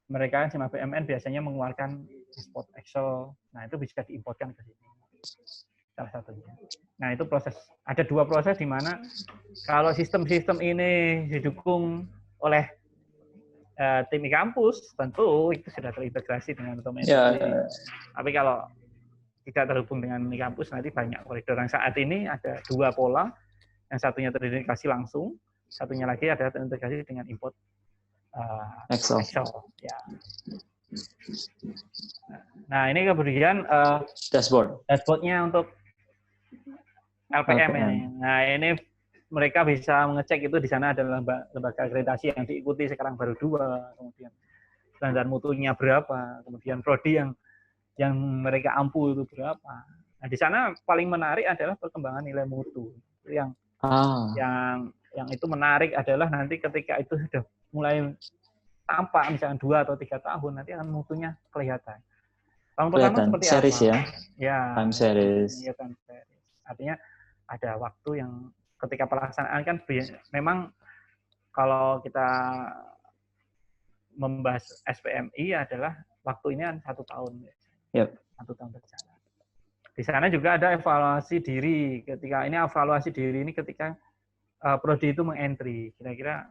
mereka SIMAK BMN biasanya mengeluarkan export Excel, nah itu bisa diimportkan ke sini. Salah satunya. Nah, itu proses. Ada 2 proses di mana kalau sistem-sistem ini didukung oleh tim kampus, tentu itu sudah terintegrasi dengan otomatis. Tapi kalau tidak terhubung dengan kampus, nanti banyak koridor. Yang saat ini ada 2 pola, yang satunya terintegrasi langsung, satunya lagi ada terintegrasi dengan import Excel. Ya. Nah, ini kemudian dashboardnya untuk LPM ini. Nah, ini mereka bisa mengecek itu di sana ada lembaga akreditasi yang diikuti sekarang baru 2, kemudian standar mutunya berapa, kemudian prodi yang mereka ampu itu berapa. Nah, di sana paling menarik adalah perkembangan nilai mutu. Yang itu menarik adalah nanti ketika itu sudah mulai tampak misalnya 2 atau 3 tahun, nanti akan mutunya kelihatan. Tahun pertama seperti series apa? Ya, time series. Ya, time series. Artinya ada waktu yang ketika pelaksanaan kan memang kalau kita membahas SPMI adalah waktunya 1 tahun. Yep. 1 tahun berjalan. Di sana juga ada evaluasi diri. Ketika ini evaluasi diri ini ketika prodi itu mengentry, kira-kira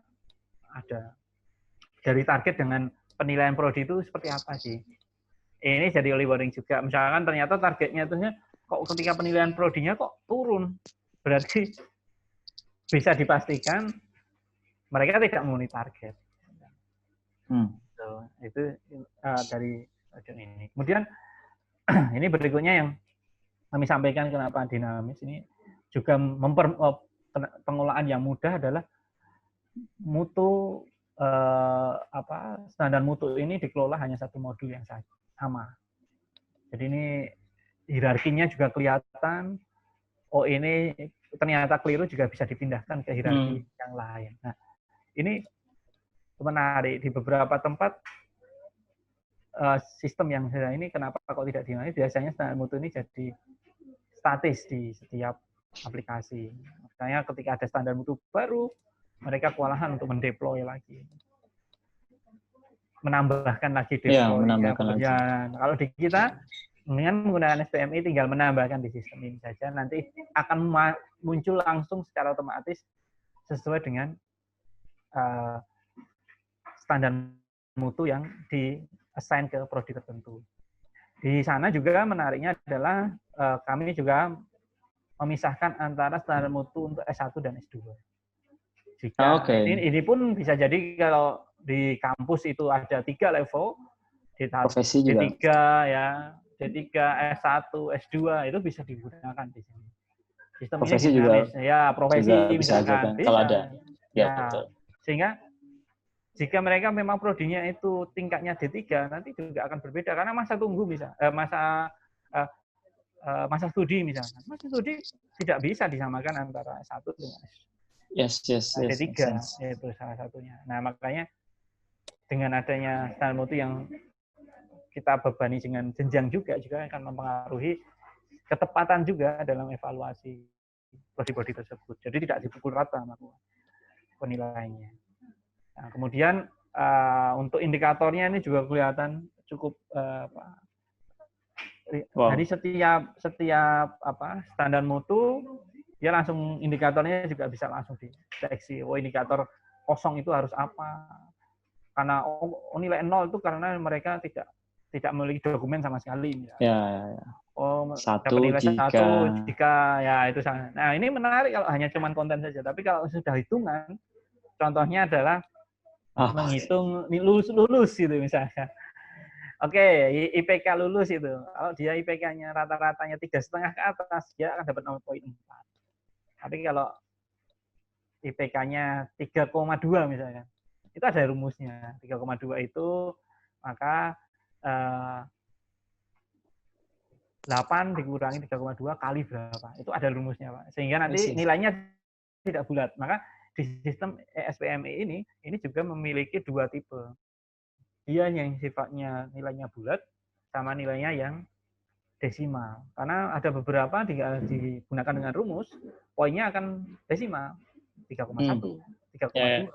ada dari target dengan penilaian prodi itu seperti apa sih? Ini jadi early warning juga. Misalkan ternyata targetnya itu kok ketika penilaian prodinya kok turun, berarti bisa dipastikan mereka tidak memenuhi target. So, itu dari ini. Kemudian ini berikutnya yang kami sampaikan kenapa dinamis ini juga pengelolaan yang mudah adalah mutu standar mutu ini dikelola hanya satu modul yang sama. Jadi ini hierarkinya juga kelihatan. Oh ini ternyata keliru juga bisa dipindahkan ke hierarki yang lain. Nah ini menarik di beberapa tempat sistem yang ini kenapa kok tidak dinamis? Biasanya standar mutu ini jadi statis di setiap aplikasi. Makanya ketika ada standar mutu baru, mereka kewalahan untuk mendeploy lagi. Menambahkan lagi deploy-nya. Kalau di kita, dengan menggunakan SPMI tinggal menambahkan di sistem ini saja, nanti akan muncul langsung secara otomatis sesuai dengan standar mutu yang di-assign ke prodi tertentu. Di sana juga menariknya adalah kami juga memisahkan antara standar mutu untuk S1 dan S2. Jika ini pun bisa jadi kalau di kampus itu ada 3 level, profesi juga. D3 ya, D3, S1, S2 itu bisa digunakan di sini. Sistem profesi ini dinamis, juga ya profesi juga misalkan bisa, kalau ada. Ya, betul. Sehingga jika mereka memang prodinya itu tingkatnya D3, nanti juga akan berbeda karena masa tunggu masa studi misalkan. Masa studi tidak bisa disamakan antara S1 dengan D3 itu salah satunya. Nah, makanya dengan adanya standar mutu yang kita bebani dengan jenjang juga akan mempengaruhi ketepatan juga dalam evaluasi prodi-prodi tersebut. Jadi tidak dipukul rata penilaiannya. Nah, kemudian untuk indikatornya ini juga kelihatan cukup Jadi setiap standar mutu dia langsung indikatornya juga bisa langsung dideteksi. Oh, indikator kosong itu harus apa? Karena nilai 0 itu karena mereka tidak memiliki dokumen sama sekali. Ya. Oh, dapat nilai 1 jika ya itu sangat. Nah, ini menarik kalau hanya cuman konten saja. Tapi kalau sudah hitungan, contohnya adalah menghitung lulus gitu misalnya. Oke, IPK lulus itu. Kalau dia IPK-nya rata-ratanya 3,5 ke atas, dia akan dapat 0,4. Tapi kalau IPK-nya 3,2 misalnya, itu ada rumusnya. 3,2 itu maka 8 dikurangi 3,2 kali berapa. Itu ada rumusnya, Pak. Sehingga nanti nilainya tidak bulat. Maka di sistem SPMI ini juga memiliki 2 tipe. Dia yang sifatnya nilainya bulat sama nilainya yang desimal. Karena ada beberapa digunakan dengan rumus, poinnya akan desimal. 3,1, 3,2.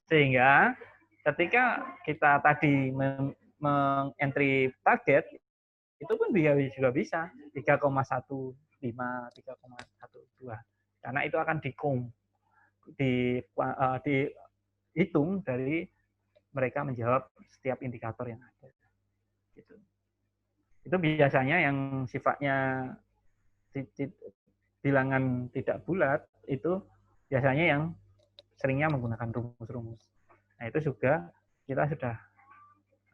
Sehingga ketika kita tadi meng-entry target, itu pun juga bisa 3,15, 3,12. Karena itu akan dihitung dari mereka menjawab setiap indikator yang ada. Gitu. Itu biasanya yang sifatnya bilangan tidak bulat, itu biasanya yang seringnya menggunakan rumus-rumus. Nah, itu juga kita sudah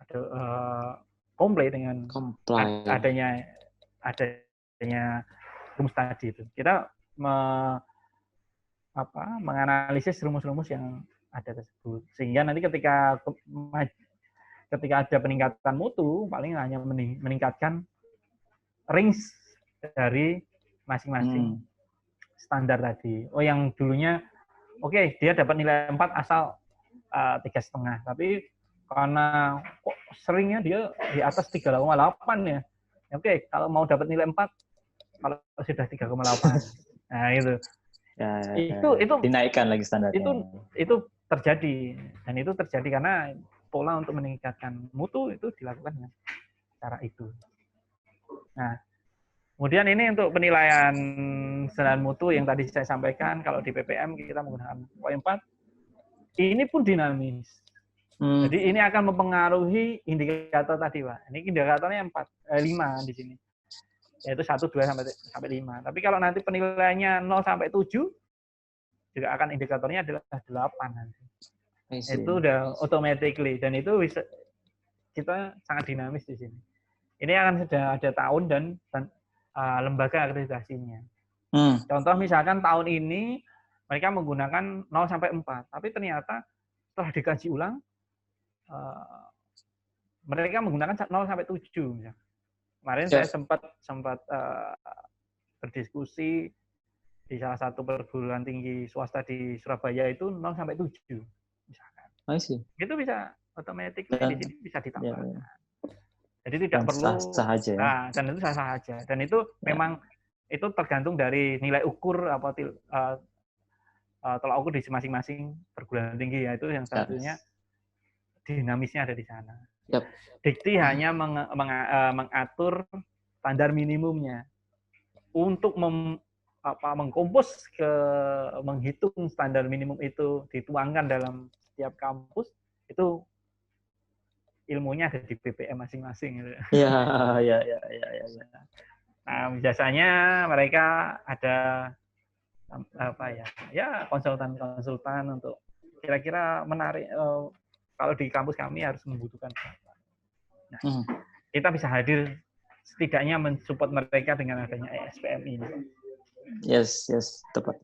ada comply dengan adanya rumus tadi itu. Kita menganalisis rumus-rumus yang ada tersebut, sehingga nanti ketika ada peningkatan mutu paling hanya meningkatkan range dari masing-masing standar tadi. Oh, yang dulunya dia dapat nilai 4 asal 3,5, tapi karena kok seringnya dia di atas 3,8 ya. Kalau mau dapat nilai 4 kalau sudah 3,8. Nah, itu. Itu dinaikkan lagi standarnya. Itu terjadi, dan itu terjadi karena pola untuk meningkatkan mutu itu dilakukan dengan cara itu. Nah, Kemudian ini untuk penilaian standar mutu yang tadi saya sampaikan, kalau di PPM kita menggunakan poin 4, ini pun dinamis. Jadi ini akan mempengaruhi indikator tadi, Pak. Ini indikatornya 5 di sini. Yaitu 1, 2, sampai 5. Tapi kalau nanti penilaiannya 0 sampai 7, juga akan indikatornya adalah 8 nanti. Itu udah automatically. Dan itu bisa kita sangat dinamis di sini. Ini akan sudah ada tahun dan lembaga akreditasinya. Contoh misalkan tahun ini mereka menggunakan 0 sampai 4, tapi ternyata setelah dikaji ulang mereka menggunakan 0 sampai 7 misalnya. Kemarin saya sempat berdiskusi di salah satu perguruan tinggi swasta di Surabaya itu 0 sampai 7 misalkan. Itu bisa otomatis di sini bisa ditambahkan. Jadi tidak perlu sah aja. Nah, dan itu sah aja. Dan itu memang itu tergantung dari nilai ukur apa tolak ukur di masing-masing perguruan tinggi, yaitu yang satunya dinamisnya ada di sana. Dikti hanya mengatur standar minimumnya. Untuk mengkompos menghitung standar minimum itu dituangkan dalam setiap kampus, itu ilmunya ada di BPM masing-masing. Iya. Nah, biasanya mereka ada konsultan untuk kira-kira menarik. Kalau di kampus kami harus membutuhkan berapa. Nah, kita bisa hadir setidaknya mensupport mereka dengan adanya ESPM ini. Yes, tepat.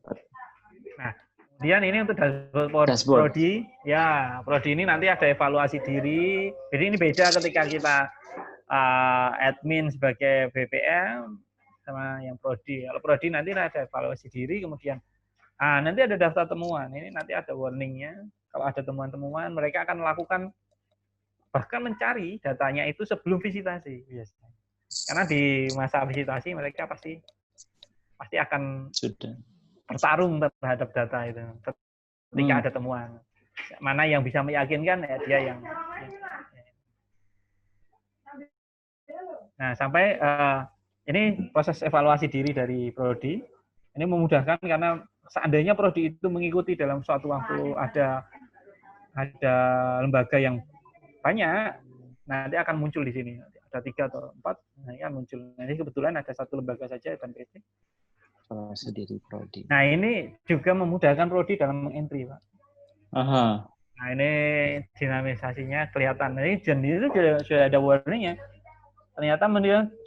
Nah, kemudian ini untuk dashboard Prodi. Ya, Prodi ini nanti ada evaluasi diri. Jadi ini beda ketika kita admin sebagai BPM sama yang Prodi. Kalau Prodi nanti ada evaluasi diri, kemudian nanti ada daftar temuan. Ini nanti ada warningnya. Kalau ada temuan-temuan, mereka akan melakukan bahkan mencari datanya itu sebelum visitasi biasanya. Karena di masa visitasi mereka pasti akan bertarung terhadap data itu. Ketika ada temuan, mana yang bisa meyakinkan ya dia yang. Nah, sampai ini proses evaluasi diri dari Prodi. Ini memudahkan karena seandainya Prodi itu mengikuti dalam suatu waktu ada lembaga yang banyak, nanti akan muncul di sini. Ada 3 atau 4, nanti akan muncul. Nah, ini kebetulan ada 1 lembaga saja, BNPT. Sendiri Prodi. Nah, ini juga memudahkan Prodi dalam mengentry, Pak. Nah, ini dinamisasinya kelihatan. Ini itu sudah ada warningnya. Ternyata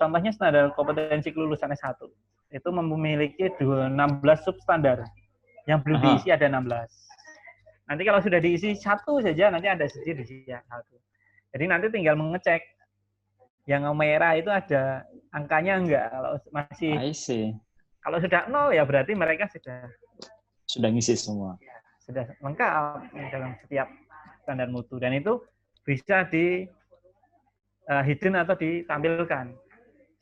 contohnya standar kompetensi kelulusan S1. Itu memiliki 16 substandar. Yang belum diisi ada 16. Nanti kalau sudah diisi 1 saja, nanti ada sedikit diisi 1. Jadi nanti tinggal mengecek. Yang merah itu ada angkanya enggak. Kalau masih kalau sudah 0 ya berarti mereka sudah ngisi semua. Ya, sudah lengkap dalam setiap standar mutu, dan itu bisa di hidden atau ditampilkan.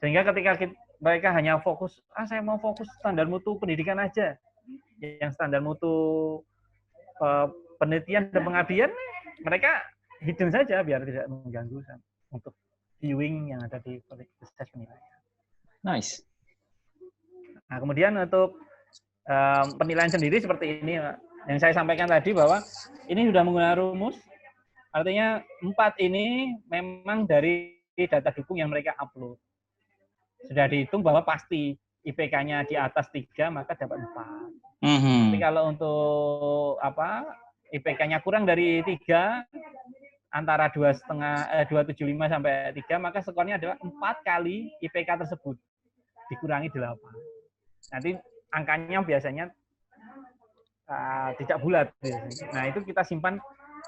Sehingga ketika mereka hanya fokus, saya mau fokus standar mutu pendidikan aja. Yang standar mutu penelitian dan pengabdian mereka hidden saja biar tidak mengganggu untuk viewing yang ada di proses penilaian. Nice. Nah, kemudian untuk penilaian sendiri seperti ini, Pak. Yang saya sampaikan tadi bahwa ini sudah menggunakan rumus, artinya 4 ini memang dari data dukung yang mereka upload. Sudah dihitung bahwa pasti IPK-nya di atas 3, maka dapat 4. Tapi kalau untuk IPK-nya kurang dari 3, antara 2,75 sampai 3, maka skornya adalah 4 kali IPK tersebut dikurangi 8. Nanti angkanya biasanya tidak bulat. Nah, itu kita simpan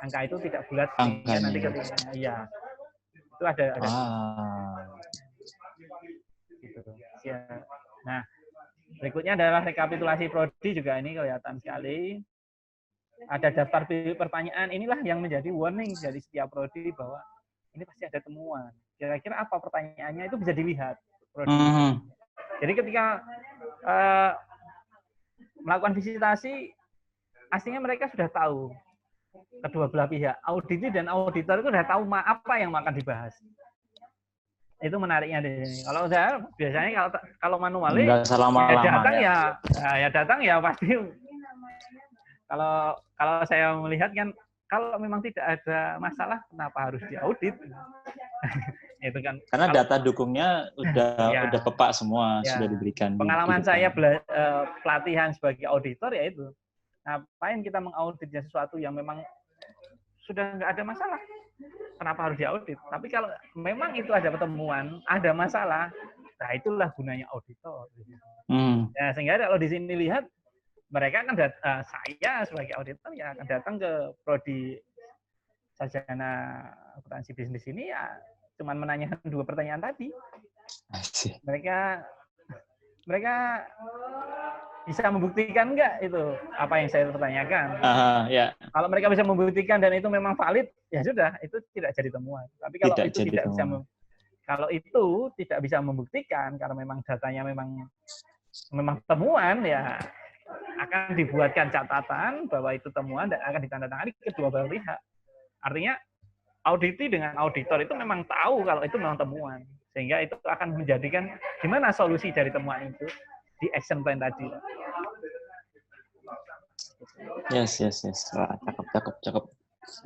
angka itu tidak bulat. Nanti ketika itu ada. Gitu. Ya. Nah, berikutnya adalah rekapitulasi prodi, juga ini kelihatan sekali. Ada daftar pertanyaan, inilah yang menjadi warning dari setiap prodi bahwa ini pasti ada temuan. Kira-kira apa pertanyaannya itu bisa dilihat. Jadi ketika melakukan visitasi, aslinya mereka sudah tahu, kedua belah pihak, auditi dan auditor itu sudah tahu apa yang akan dibahas. Itu menariknya di sini. Kalau saya biasanya kalau manual Nggak usah lama-lama ya datang ya pasti. Kalau saya melihat kan kalau memang tidak ada masalah kenapa harus diaudit? Itu kan. Karena data dukungnya udah pepak semua, sudah diberikan. Pengalaman saya pelatihan sebagai auditor ya itu. Ngapain kita mengaudit sesuatu yang memang sudah nggak ada masalah? Kenapa harus diaudit? Tapi kalau memang itu ada pertemuan, ada masalah, nah itulah gunanya auditor. Ya, sehingga kalau di sini lihat, mereka akan saya sebagai auditor ya akan datang ke prodi sarjana akuntansi bisnis ini ya cuman menanyakan 2 pertanyaan tadi. Mereka bisa membuktikan nggak itu apa yang saya pertanyakan. Kalau mereka bisa membuktikan dan itu memang valid, ya sudah, itu tidak jadi temuan. Tapi kalau kalau itu tidak bisa membuktikan karena memang datanya memang temuan, ya akan dibuatkan catatan bahwa itu temuan dan akan ditandatangani kedua belah pihak. Artinya auditi dengan auditor itu memang tahu kalau itu memang temuan. Sehingga itu akan menjadikan gimana solusi dari temuan itu di action plan tadi. Yes. Wah, cakep.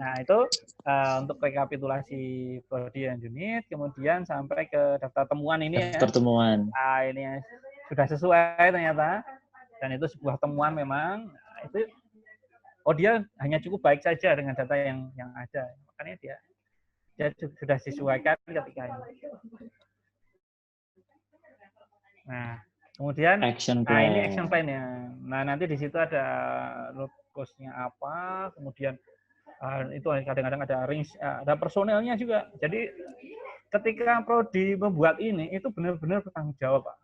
Nah, itu untuk rekapitulasi prodi dan unit, kemudian sampai ke daftar temuan ini daftar temuan. Ini sudah sesuai ternyata. Dan itu sebuah temuan memang. Nah, itu dia hanya cukup baik saja dengan data yang ada. Makanya dia sudah disesuaikan ketika ini. Nah, kemudian action plan. Ini action plan-nya. Nah, nanti di situ ada root cause-nya apa, kemudian itu kadang-kadang ada range, ada personelnya juga. Jadi ketika prodi membuat ini itu benar-benar bertanggung jawab, Pak.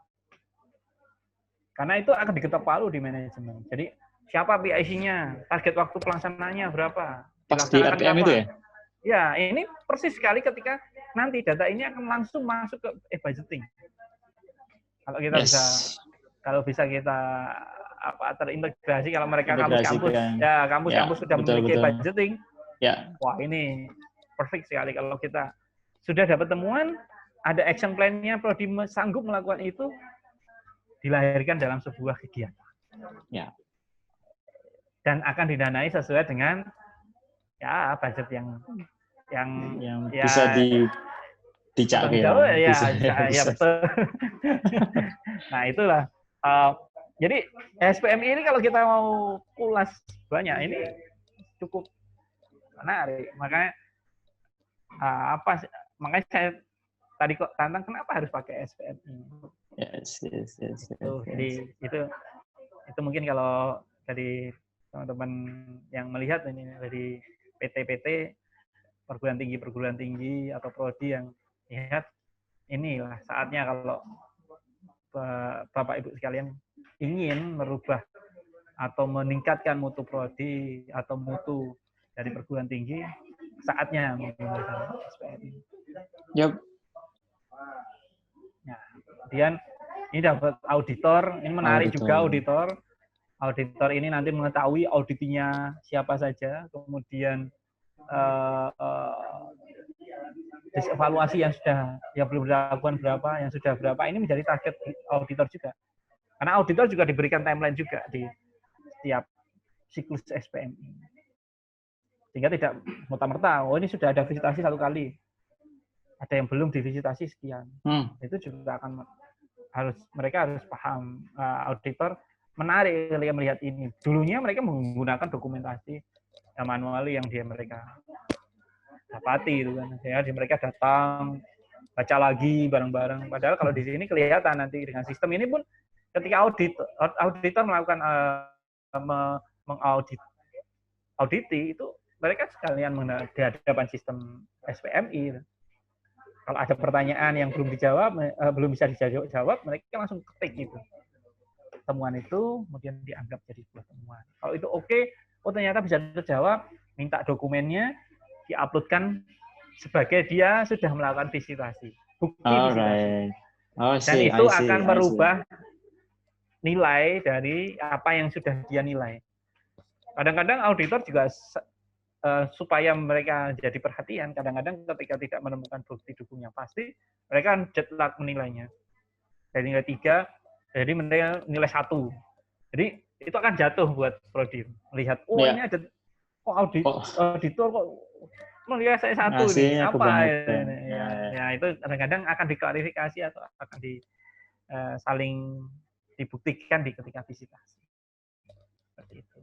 Karena itu akan diketok palu di manajemen. Jadi siapa PIC-nya, target waktu pelaksanaannya berapa? Pas di RPM itu ya? Ya, ini persis sekali ketika nanti data ini akan langsung masuk ke budgeting. Kalau kita bisa kita terintegrasi, kalau mereka kampus sudah memiliki budgeting, wah ini perfect sekali. Kalau kita sudah dapat temuan, ada action plan-nya, prodi sanggup melakukan itu, dilahirkan dalam sebuah kegiatan. Ya. Dan akan didanai sesuai dengan budget yang bisa dicak ya. Betul. Nah, itulah. Jadi SPMI ini kalau kita mau kulas banyak, ini cukup menarik. Makanya makanya saya tadi kok tantang kenapa harus pakai SPMI. Yes. Jadi itu mungkin kalau dari teman-teman yang melihat ini dari PT perguruan tinggi atau prodi yang lihat, inilah saatnya kalau Bapak Ibu sekalian ingin merubah atau meningkatkan mutu prodi atau mutu dari perguruan tinggi, saatnya menggunakan SPMI. Yep. Nah, kemudian ini dapat auditor, ini menarik juga auditor. Auditor ini nanti mengetahui auditinya siapa saja, kemudian evaluasi yang belum dilakukan berapa, yang sudah berapa, ini menjadi target auditor juga. Karena auditor juga diberikan timeline juga di setiap siklus SPMI. Sehingga tidak merta-merta, ini sudah ada visitasi 1 kali. Ada yang belum divisitasi sekian. Itu juga mereka harus paham. Auditor menarik ketika melihat ini. Dulunya mereka menggunakan dokumentasi manual yang mereka dapati itu kan. Ya, mereka datang baca lagi bareng-bareng. Padahal kalau di sini kelihatan nanti dengan sistem ini pun ketika auditor melakukan auditi itu mereka sekalian di hadapan sistem SPMI. Kalau ada pertanyaan yang belum bisa dijawab, mereka langsung ketik itu. Temuan itu kemudian dianggap jadi sebuah temuan. Kalau itu oke, ternyata bisa terjawab, minta dokumennya, diuploadkan sebagai dia sudah melakukan visitasi. Bukti visitasi. Dan itu akan merubah nilai dari apa yang sudah dia nilai. Kadang-kadang auditor juga supaya mereka jadi perhatian, kadang-kadang ketika tidak menemukan bukti dukung yang pasti, Mereka kan deadlock menilainya. Dari nilai 3, jadi nilai 1. Jadi itu akan jatuh buat prodi. Melihat, ini ada auditor kok melihat saya 1 nih, Hasilnya apa kebangetan. ini? Ya, itu kadang-kadang akan diklarifikasi atau akan saling dibuktikan ketika visitasi. Seperti itu.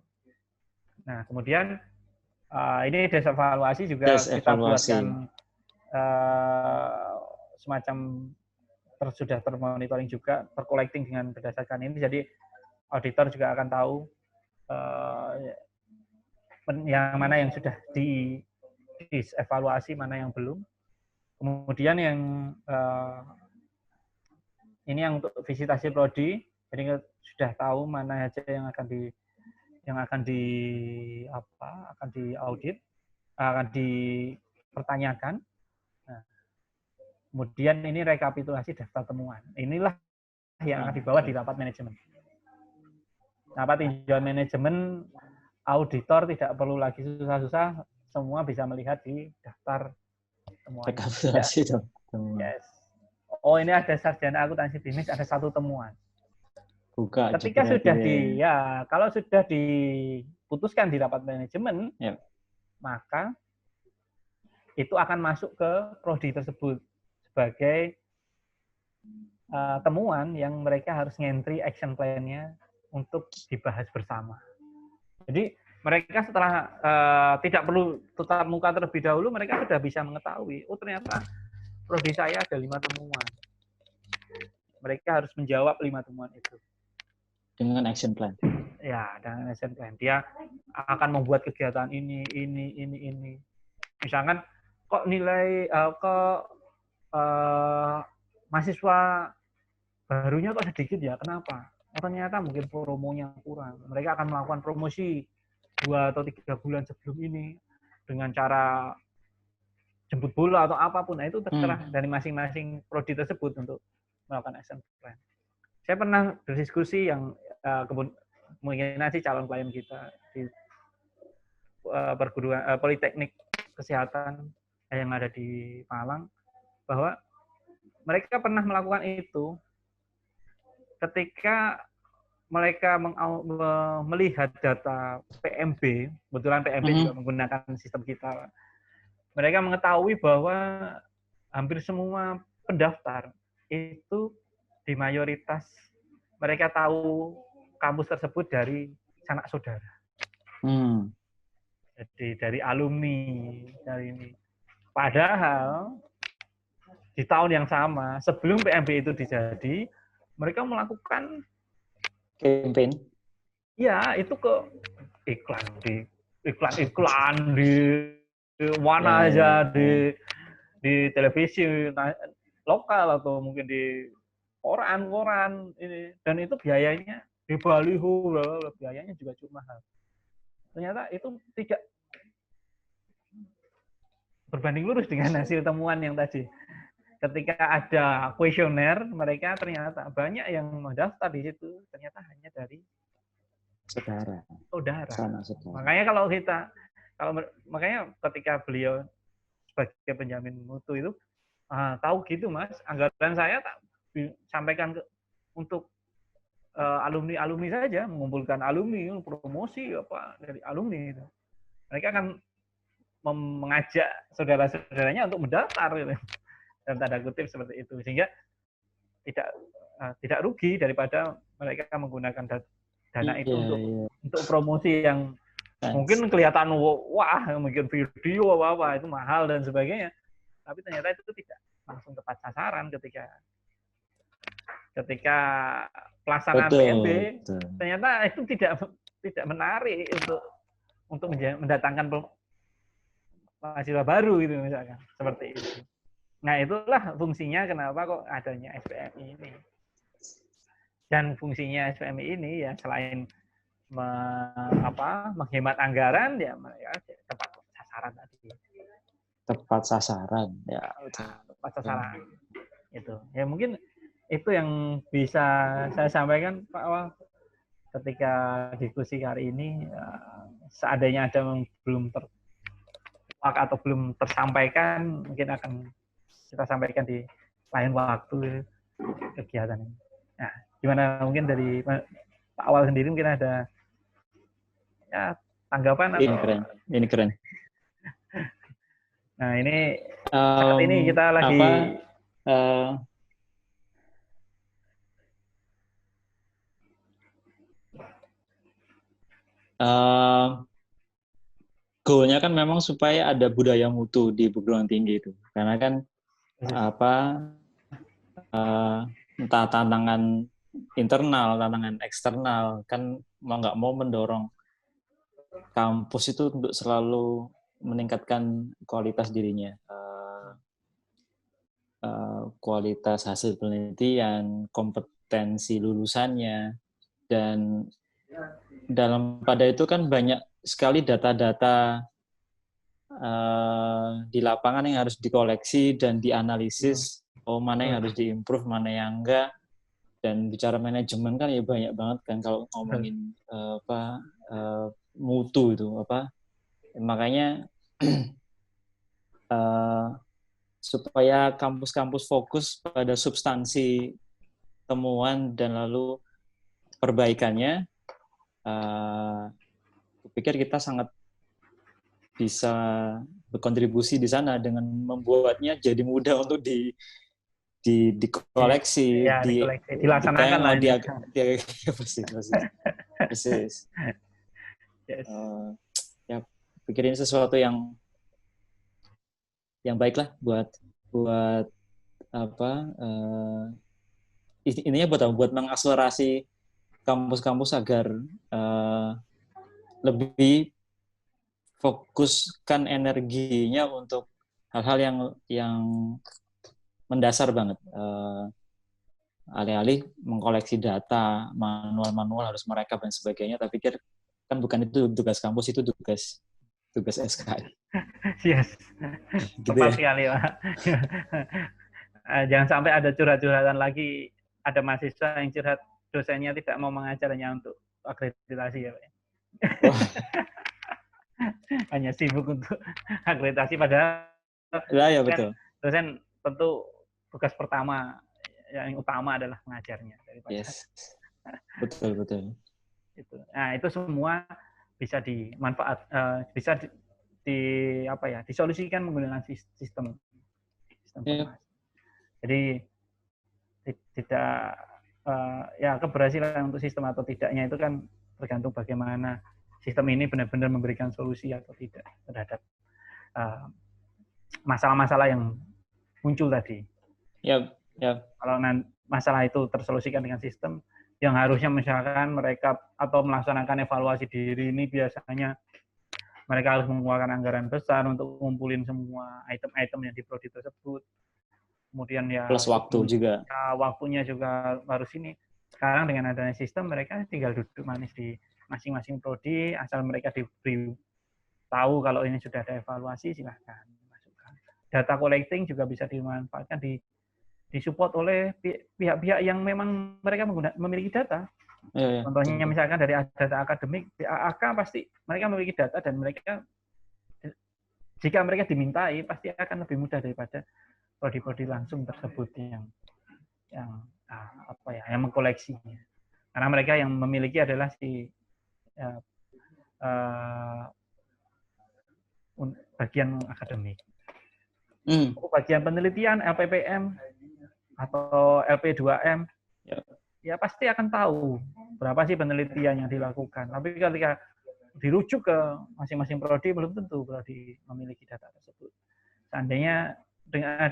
Nah, kemudian ini desevaluasi juga kita buatkan semacam sudah termonitoring juga, tercollecting dengan berdasarkan ini. Jadi auditor juga akan tahu yang mana yang sudah dievaluasi, mana yang belum. Kemudian yang ini yang untuk visitasi prodi, jadi sudah tahu mana aja yang akan diaudit, akan dipertanyakan. Nah, kemudian ini rekapitulasi daftar temuan. Inilah yang akan dibawa di rapat manajemen. Rapat tinjauan manajemen, auditor tidak perlu lagi susah-susah, semua bisa melihat di daftar temuan. Rekapitulasi dong. Yes. Oh, ini ada sarjana akuntansi bisnis, ada 1 temuan. Buka. Ketika sudah kalau sudah diputuskan di rapat manajemen, maka itu akan masuk ke prodi tersebut sebagai temuan yang mereka harus ngentri action plan-nya untuk dibahas bersama. Jadi mereka setelah tidak perlu tatap muka terlebih dahulu, mereka sudah bisa mengetahui, ternyata prodi saya ada 5 temuan. Mereka harus menjawab 5 temuan itu. Dengan action plan. Ya, dengan action plan. Dia akan membuat kegiatan ini. Misalkan, kok nilai mahasiswa barunya kok sedikit ya? Kenapa? Ternyata mungkin promonya kurang. Mereka akan melakukan promosi 2 atau 3 bulan sebelum ini dengan cara jemput bola atau apapun. Nah, itu terserah dari masing-masing prodi tersebut untuk melakukan action plan. Saya pernah berdiskusi yang mungkin nanti calon klien kita di perguruan Politeknik Kesehatan yang ada di Malang, bahwa mereka pernah melakukan itu ketika mereka melihat data PMB, kebetulan PMB juga menggunakan sistem kita. Mereka mengetahui bahwa hampir semua pendaftar itu di mayoritas mereka tahu kampus tersebut dari sanak saudara. Jadi dari alumni, dari ini. Padahal di tahun yang sama, sebelum PMB itu dijadi, mereka melakukan campaign. Ya, itu ke iklan di mana aja, di televisi lokal atau mungkin di koran ini, dan itu biayanya di baliho, biayanya juga cukup mahal. Ternyata itu tidak berbanding lurus dengan hasil temuan yang tadi. Ketika ada kuesioner, mereka ternyata banyak yang mendaftar di situ, ternyata hanya dari saudara. Makanya makanya ketika beliau sebagai penjamin mutu itu tahu gitu, Mas, anggaran saya tak sampaikan untuk alumni saja, mengumpulkan alumni, promosi apa dari alumni itu. Mereka akan mengajak saudara-saudaranya untuk mendaftar gitu. Dalam tanda kutip seperti itu, sehingga tidak rugi daripada mereka menggunakan dana itu untuk promosi yang mungkin kelihatan wah, mungkin video apa itu mahal dan sebagainya, tapi ternyata itu tidak langsung tepat sasaran ketika pelaksanaan PMB. Ternyata itu tidak menarik untuk mendatangkan mahasiswa baru gitu misalkan, seperti itu. Nah, itulah fungsinya kenapa kok adanya SPMI ini. Dan fungsinya SPMI ini ya selain menghemat anggaran, ya tepat sasaran tadi. Tepat sasaran, ya. Tepat sasaran. Itu. Ya mungkin itu yang bisa saya sampaikan, Pak Awal, ketika diskusi hari ini. Seandainya ada yang belum atau belum tersampaikan, mungkin akan kita sampaikan di lain waktu kegiatan ini. Nah, gimana mungkin dari Pak Awal sendiri mungkin ada ya tanggapan Ini atau keren. Ini keren. nah ini saat ini kita lagi goalnya kan memang supaya ada budaya mutu di perguruan tinggi itu, karena kan entah tantangan internal, tantangan eksternal, kan mau nggak mau mendorong kampus itu untuk selalu meningkatkan kualitas dirinya, kualitas hasil penelitian, kompetensi lulusannya, dan dalam pada itu kan banyak sekali data-data di lapangan yang harus dikoleksi dan dianalisis, mana yang harus diimprove, mana yang enggak. Dan bicara manajemen kan ya banyak banget kan kalau ngomongin mutu itu makanya supaya kampus-kampus fokus pada substansi temuan dan lalu perbaikannya, kupikir kita sangat bisa berkontribusi di sana dengan membuatnya jadi mudah untuk dikoleksi, ya, dilaksanakan lah ini. Persis. Yes. Ya, pikirin sesuatu yang baik lah buat ininya buat mengakselerasi kampus-kampus agar lebih fokuskan energinya untuk hal-hal yang mendasar banget. Alih-alih mengkoleksi data, manual harus merekap dan sebagainya, tapi pikir kan bukan itu tugas kampus, itu tugas SKI. Yes, gitu tepat sekali Pak. Jangan sampai ada curhat-curhatan lagi, ada mahasiswa yang curhat dosennya tidak mau mengajarnya untuk akreditasi ya Pak. Oh. Hanya sibuk untuk akreditasi, padahal ya betul. Dosen tentu tugas pertama yang utama adalah mengajarnya daripada. Yes. Betul. Nah, itu semua bisa bisa disolusikan menggunakan sistem informasi. Jadi tidak keberhasilan untuk sistem atau tidaknya itu kan tergantung bagaimana sistem ini benar-benar memberikan solusi atau tidak terhadap masalah-masalah yang muncul tadi. Yep. Kalau masalah itu tersolusikan dengan sistem, yang harusnya misalkan mereka atau melaksanakan evaluasi diri ini biasanya mereka harus mengeluarkan anggaran besar untuk ngumpulin semua item-item yang di prodi tersebut. Kemudian ya plus waktu juga. Ya, waktunya juga harus ini. Sekarang dengan adanya sistem mereka tinggal duduk manis di masing-masing prodi, asal mereka diberi tahu kalau ini sudah ada evaluasi, silahkan masukkan. Data collecting juga bisa dimanfaatkan disupport oleh pihak-pihak yang memang mereka memiliki data. Ya. Contohnya misalkan dari data akademik, di AAK pasti mereka memiliki data dan mereka jika mereka dimintai pasti akan lebih mudah daripada prodi-prodi langsung tersebut yang mengkoleksinya. Karena mereka yang memiliki adalah bagian akademik. Bagian penelitian LPPM atau LP2M ya pasti akan tahu berapa sih penelitian yang dilakukan. Tapi ketika dirujuk ke masing-masing prodi belum tentu prodi memiliki data tersebut. Seandainya dengan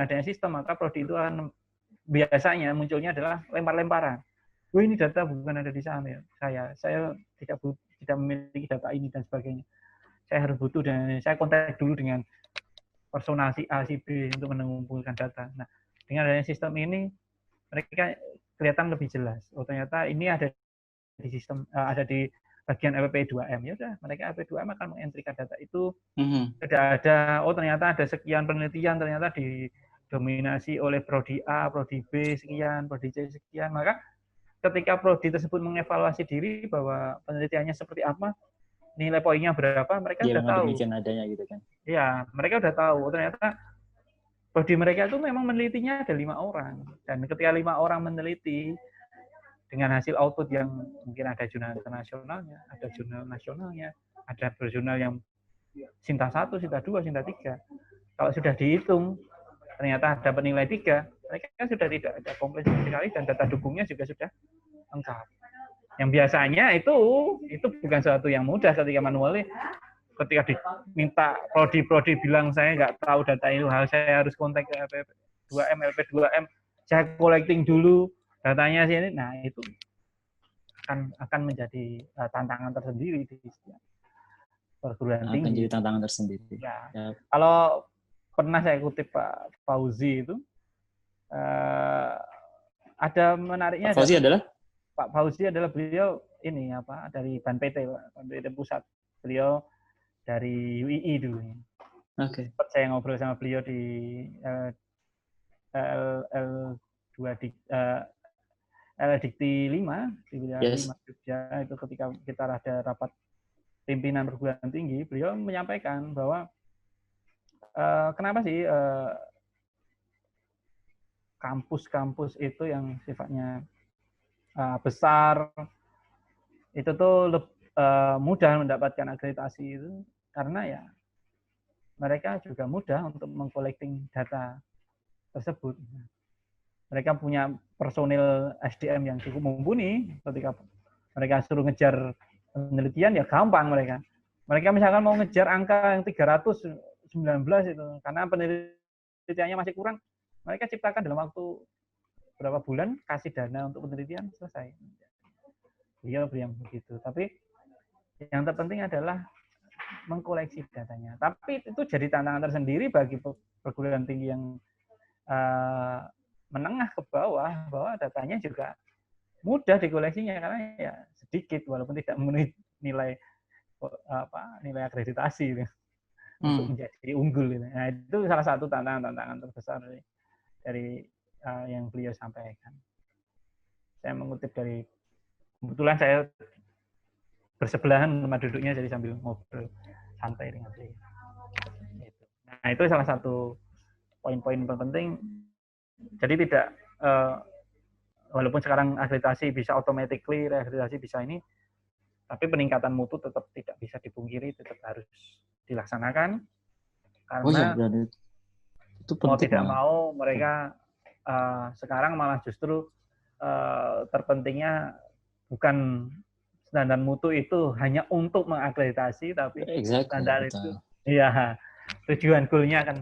adanya sistem, maka prodi itu akan biasanya munculnya adalah lempar-lemparan. Ini data bukan ada di sana ya. Saya tidak memiliki data ini dan sebagainya. Saya harus butuh dan saya kontak dulu dengan personal si A, si B untuk mengumpulkan data. Nah, dengan adanya sistem ini mereka kelihatan lebih jelas. Oh, ternyata ini ada di sistem, ada di bagian LP2M. Ya udah, mereka LP2M akan mengentrikan data itu. Ada, ternyata ada sekian penelitian, ternyata didominasi oleh prodi A, prodi B sekian, prodi C sekian. Maka ketika prodi tersebut mengevaluasi diri bahwa penelitiannya seperti apa, nilai poinnya berapa, mereka sudah tahu. Adanya gitu kan. Ya, mereka sudah tahu. Ternyata prodi mereka itu memang menelitinya ada 5 orang. Dan ketika 5 orang meneliti dengan hasil output yang mungkin ada jurnal internasionalnya, ada jurnal nasionalnya, ada jurnal yang Sinta 1, Sinta 2, Sinta 3. Kalau sudah dihitung, ternyata dapat nilai 3, mereka kan sudah tidak ada komplain sekali dan data dukungnya juga sudah lengkap. Yang biasanya itu bukan sesuatu yang mudah ketika manualnya, ketika diminta prodi bilang saya nggak tahu data itu, saya harus kontak ke LP2M, LP2M, saya collecting dulu datanya sini. Nah, itu akan menjadi tantangan tersendiri di setiap perguruan tinggi. Akan jadi tantangan tersendiri. Ya. Kalau pernah saya kutip Pak Fauzi itu, ada menariknya. Pak Fauzi adalah? Pak Fauzi adalah beliau ini dari Ban PT, Pak, Ban PT Pusat. Beliau dari UII dulu. Oke. Saya ngobrol sama beliau di Dikti 5 di wilayah 5 Jogja, itu ketika kita ada rapat pimpinan perguruan tinggi, beliau menyampaikan bahwa kenapa sih kampus-kampus itu yang sifatnya besar itu tuh mudah mendapatkan akreditasi itu karena ya mereka juga mudah untuk mengcollecting data tersebut. Mereka punya personil SDM yang cukup mumpuni. Ketika mereka suruh ngejar penelitian ya gampang mereka. Mereka misalkan mau ngejar angka yang 319 itu karena penelitiannya masih kurang, mereka ciptakan dalam waktu berapa bulan, kasih dana untuk penelitian, selesai. Beliau yang begitu. Tapi yang terpenting adalah mengkoleksi datanya. Tapi itu jadi tantangan tersendiri bagi perguruan tinggi yang menengah ke bawah, bahwa datanya juga mudah dikoleksinya karena ya sedikit walaupun tidak memenuhi nilai akreditasi gitu, untuk menjadi unggul gitu. Nah, itu salah satu tantangan terbesar dari yang beliau sampaikan. Saya mengutip dari, kebetulan saya bersebelahan tempat duduknya, jadi sambil ngobrol santai dengan beliau. Nah, itu salah satu poin-poin penting. Jadi tidak, walaupun sekarang akreditasi bisa automatically, reakreditasi bisa ini, tapi peningkatan mutu tetap tidak bisa dipungkiri, tetap harus dilaksanakan. Karena itu mau tidak mau mereka sekarang malah justru terpentingnya bukan standar mutu itu hanya untuk mengakreditasi, tapi standar itu, ya tujuan goalnya akan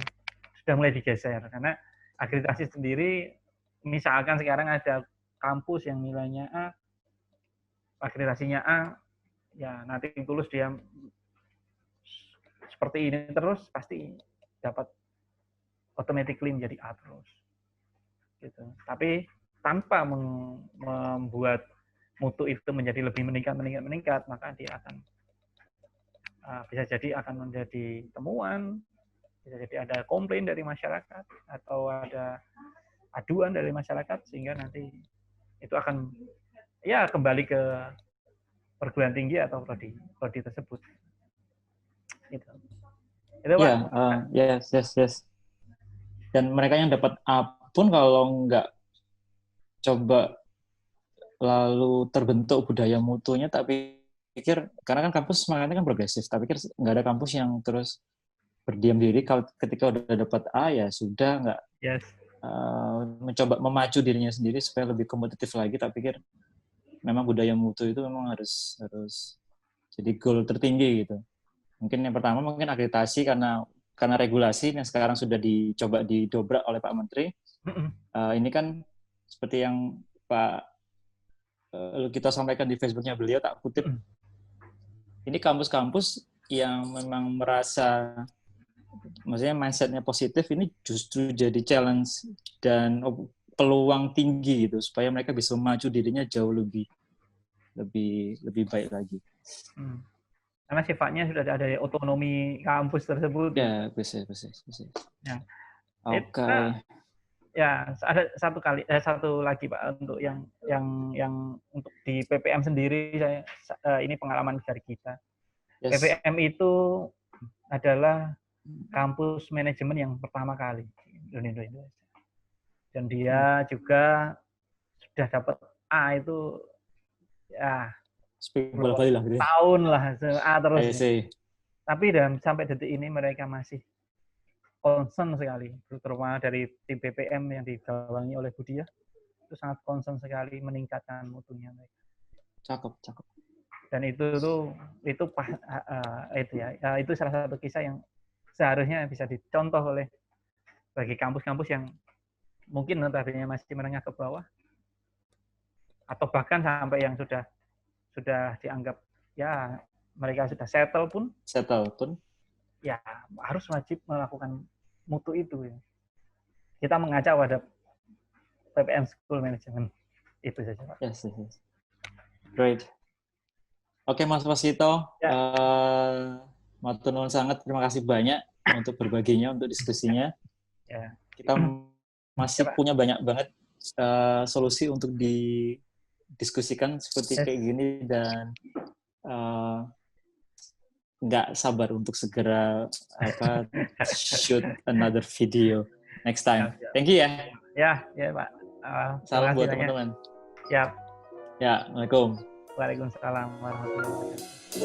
sudah mulai digeser. Karena akreditasi sendiri, misalkan sekarang ada kampus yang nilainya A, akreditasinya A, ya nanti tulus dia seperti ini terus, pasti dapat automatically menjadi A terus. Gitu. Tapi tanpa membuat mutu itu menjadi lebih meningkat, maka dia akan bisa jadi akan menjadi temuan, bisa jadi ada komplain dari masyarakat atau ada aduan dari masyarakat, sehingga nanti itu akan ya kembali ke perguruan tinggi atau prodi tersebut. Gitu. Itu Pak. Yes. Dan mereka yang dapat A pun kalau nggak coba lalu terbentuk budaya mutunya, tak pikir, karena kan kampus semangatnya kan progresif, tak pikir nggak ada kampus yang terus berdiam diri kalau ketika udah dapat A ya sudah, nggak mencoba memacu dirinya sendiri supaya lebih kompetitif lagi. Tak pikir memang budaya mutu itu memang harus jadi goal tertinggi gitu. Mungkin yang pertama mungkin akreditasi karena regulasi yang sekarang sudah dicoba didobrak oleh Pak Menteri. Ini kan seperti yang Pak kita sampaikan di Facebooknya beliau, tak kutip. Ini kampus-kampus yang memang merasa, maksudnya mindsetnya positif, ini justru jadi challenge dan peluang tinggi gitu, supaya mereka bisa maju dirinya jauh lebih baik lagi. Karena sifatnya sudah ada otonomi kampus tersebut. Ya, betul. Ya. Oke. Ya, ada satu lagi Pak, untuk yang untuk di PPM sendiri, ini pengalaman dari kita. Yes. PPM itu adalah kampus manajemen yang pertama kali. Indonesia. Dan dia juga sudah dapat A itu ya Speak bola-bali lah gitu. Tahun lah A terus. Tapi sampai detik ini mereka masih concern sekali, terutama dari tim BPM yang digawangi oleh Budia, itu sangat concern sekali meningkatkan mutunya mereka. Cakep. Dan itu salah satu kisah yang seharusnya bisa dicontoh oleh bagi kampus-kampus yang mungkin notabene masih menengah ke bawah, atau bahkan sampai yang sudah dianggap ya mereka sudah settle pun ya harus wajib melakukan mutu itu ya. Kita mengajak pada PPM School Management itu saja Pak. Yes. Great. Oke Mas Waskito, matur nuwun sangat, terima kasih banyak untuk berbaginya, untuk diskusinya. Ya. Kita masih punya banyak banget solusi untuk didiskusikan seperti kayak gini, dan nggak sabar untuk segera shoot another video next time. Thank you ya. Ya Pak. Salam buat teman-teman. Ya. Ya, Assalamualaikum. Waalaikumsalam warahmatullahi wabarakatuh.